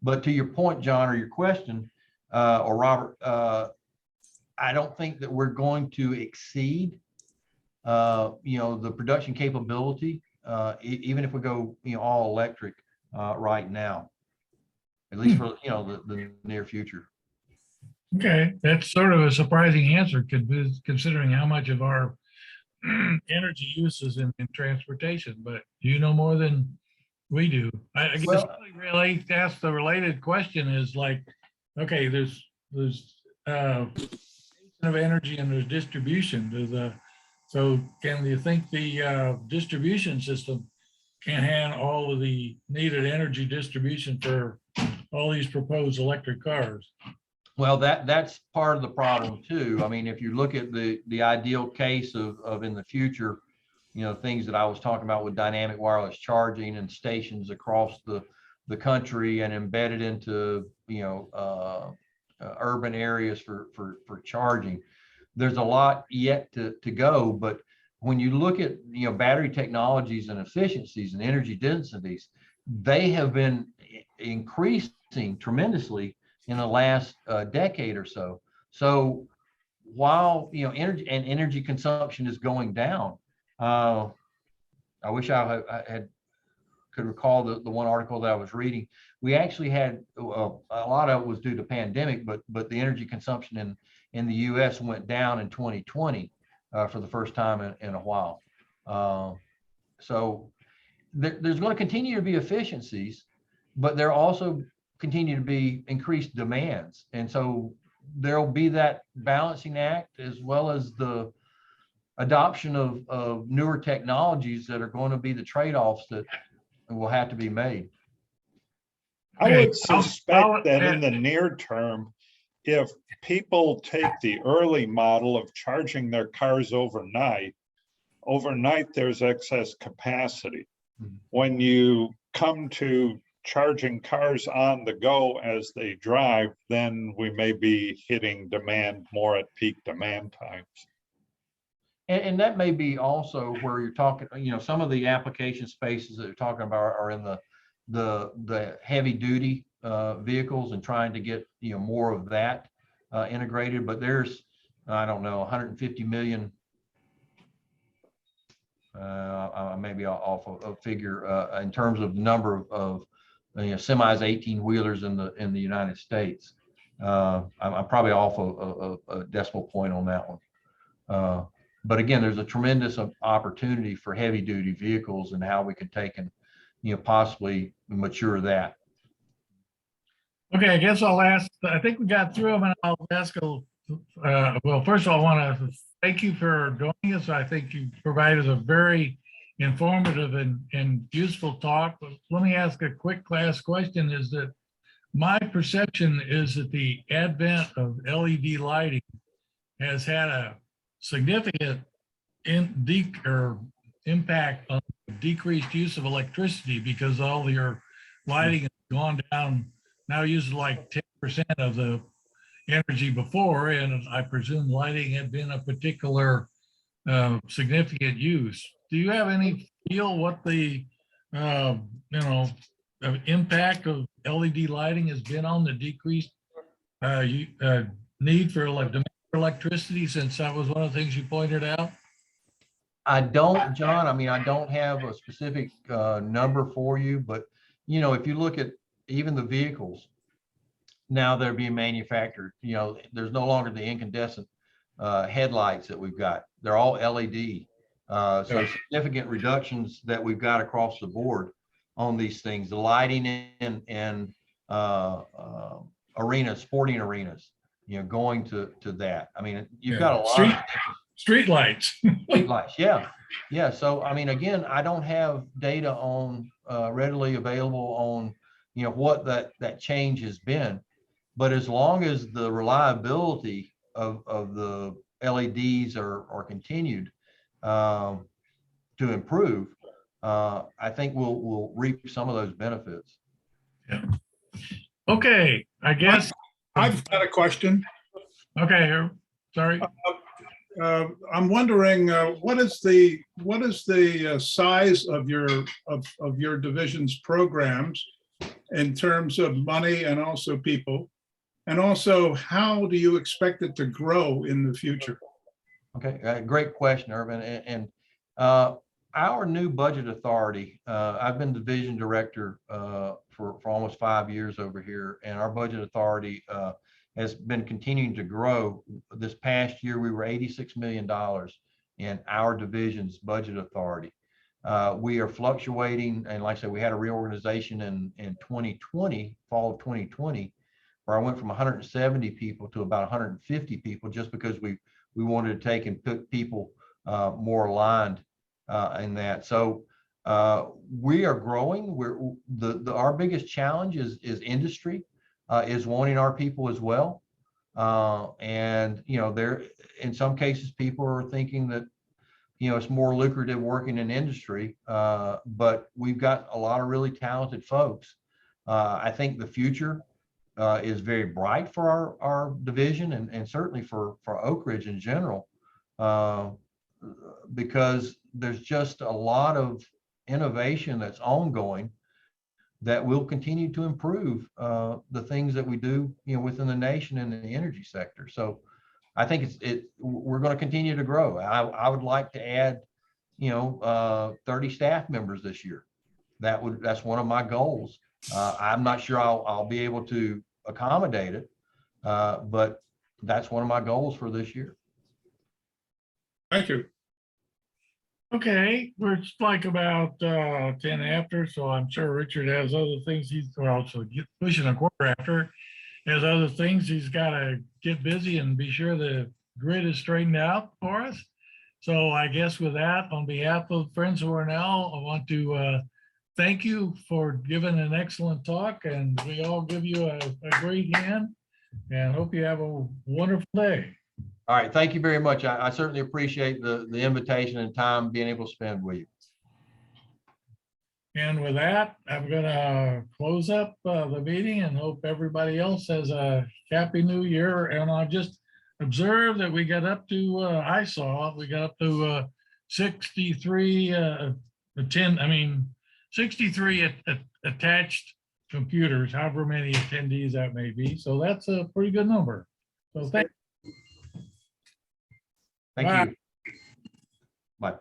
But to your point, John, or your question, or Robert, I don't think that we're going to exceed the production capability, even if we go all electric right now, at least for the near future. Okay, that's sort of a surprising answer, considering how much of our energy use is in transportation, but you know more than we do. I guess really to ask the related question is like, okay, there's of energy and there's distribution. So can you think the distribution system can handle all of the needed energy distribution for all these proposed electric cars? Well, that's part of the problem too. I mean, if you look at the ideal case of in the future, things that I was talking about with dynamic wireless charging and stations across the country and embedded into urban areas for charging, there's a lot yet to go. But when you look at battery technologies and efficiencies and energy densities, they have been increasing tremendously in the last decade or so. So while energy consumption is going down, I wish I could recall the one article that I was reading. We actually had a lot of it was due to pandemic, but the energy consumption in the U.S. went down in 2020 for the first time in a while. So there's going to continue to be efficiencies, but there also continue to be increased demands. And so there'll be that balancing act, as well as the adoption of newer technologies that are going to be the trade-offs that will have to be made. I would suspect that in the near term, if people take the early model of charging their cars overnight there's excess capacity. When you come to charging cars on the go as they drive, then we may be hitting demand more at peak demand times. And that may be also where you're talking, some of the application spaces that you're talking about are in the heavy duty vehicles and trying to get more of that integrated. But there's, I don't know, 150 million I may be off a figure in terms of number of semis, 18-wheelers in the United States. I'm probably off a decimal point on that one. But again, there's a tremendous opportunity for heavy duty vehicles and how we could take and possibly mature that. Okay, I guess I'll ask, I think we got through them, and I'll ask, well, first of all, I want to thank you for joining us. I think you provided a very informative and useful talk. But let me ask a quick last question, is that my perception is that the advent of LED lighting has had a significant impact on decreased use of electricity, because all your lighting has gone down, now uses like 10% of the energy before, and I presume lighting had been a particular significant use. Do you have any feel what the impact of LED lighting has been on the decreased need for electricity, since that was one of the things you pointed out? I don't, John. I mean, I don't have a specific number for you, but if you look at even the vehicles now they're being manufactured, there's no longer the incandescent headlights that we've got. They're all LED. So significant reductions that we've got across the board on these things. The lighting in arenas, sporting arenas, going to that. I mean, you've got a lot of street lights. Street lights, yeah. So I mean, again, I don't have data on readily available on what that change has been, but as long as the reliability of the LEDs are continued to improve, I think we'll reap some of those benefits. Yeah. Okay, I guess I've got a question. Okay, sorry. I'm wondering what is the size of your division's programs in terms of money and also people, and also how do you expect it to grow in the future? Okay, great question, Irvin. And our new budget authority, I've been division director for almost 5 years over here, and our budget authority has been continuing to grow. This past year, we were $86 million in our division's budget authority. We are fluctuating, and like I said, we had a reorganization in 2020, fall of 2020, where I went from 170 people to about 150 people, just because we wanted to take and put people more aligned in that. So we are growing. Our biggest challenge is industry. Is wanting our people as well. And, there, in some cases, people are thinking that, it's more lucrative working in industry, but we've got a lot of really talented folks. I think the future is very bright for our division and certainly for Oak Ridge in general, because there's just a lot of innovation that's ongoing that will continue to improve the things that we do, within the nation and in the energy sector. So I think we're going to continue to grow. I would like to add, 30 staff members this year. That's one of my goals. I'm not sure I'll be able to accommodate it, but that's one of my goals for this year. Thank you. Okay, we're like about 10 after, so I'm sure Richard has other things he's also pushing a quarter after. Has other things he's got to get busy and be sure the grid is straightened out for us. So I guess with that, on behalf of Friends of Ornell, I want to thank you for giving an excellent talk, and we all give you a great hand and hope you have a wonderful day. All right. Thank you very much. I certainly appreciate the invitation and time being able to spend with you. And with that, I'm going to close up the meeting and hope everybody else has a happy new year. And I just observed that we got up to, we got up to 63 63 attached computers, however many attendees that may be. So that's a pretty good number. So thank you. Thank you. Bye.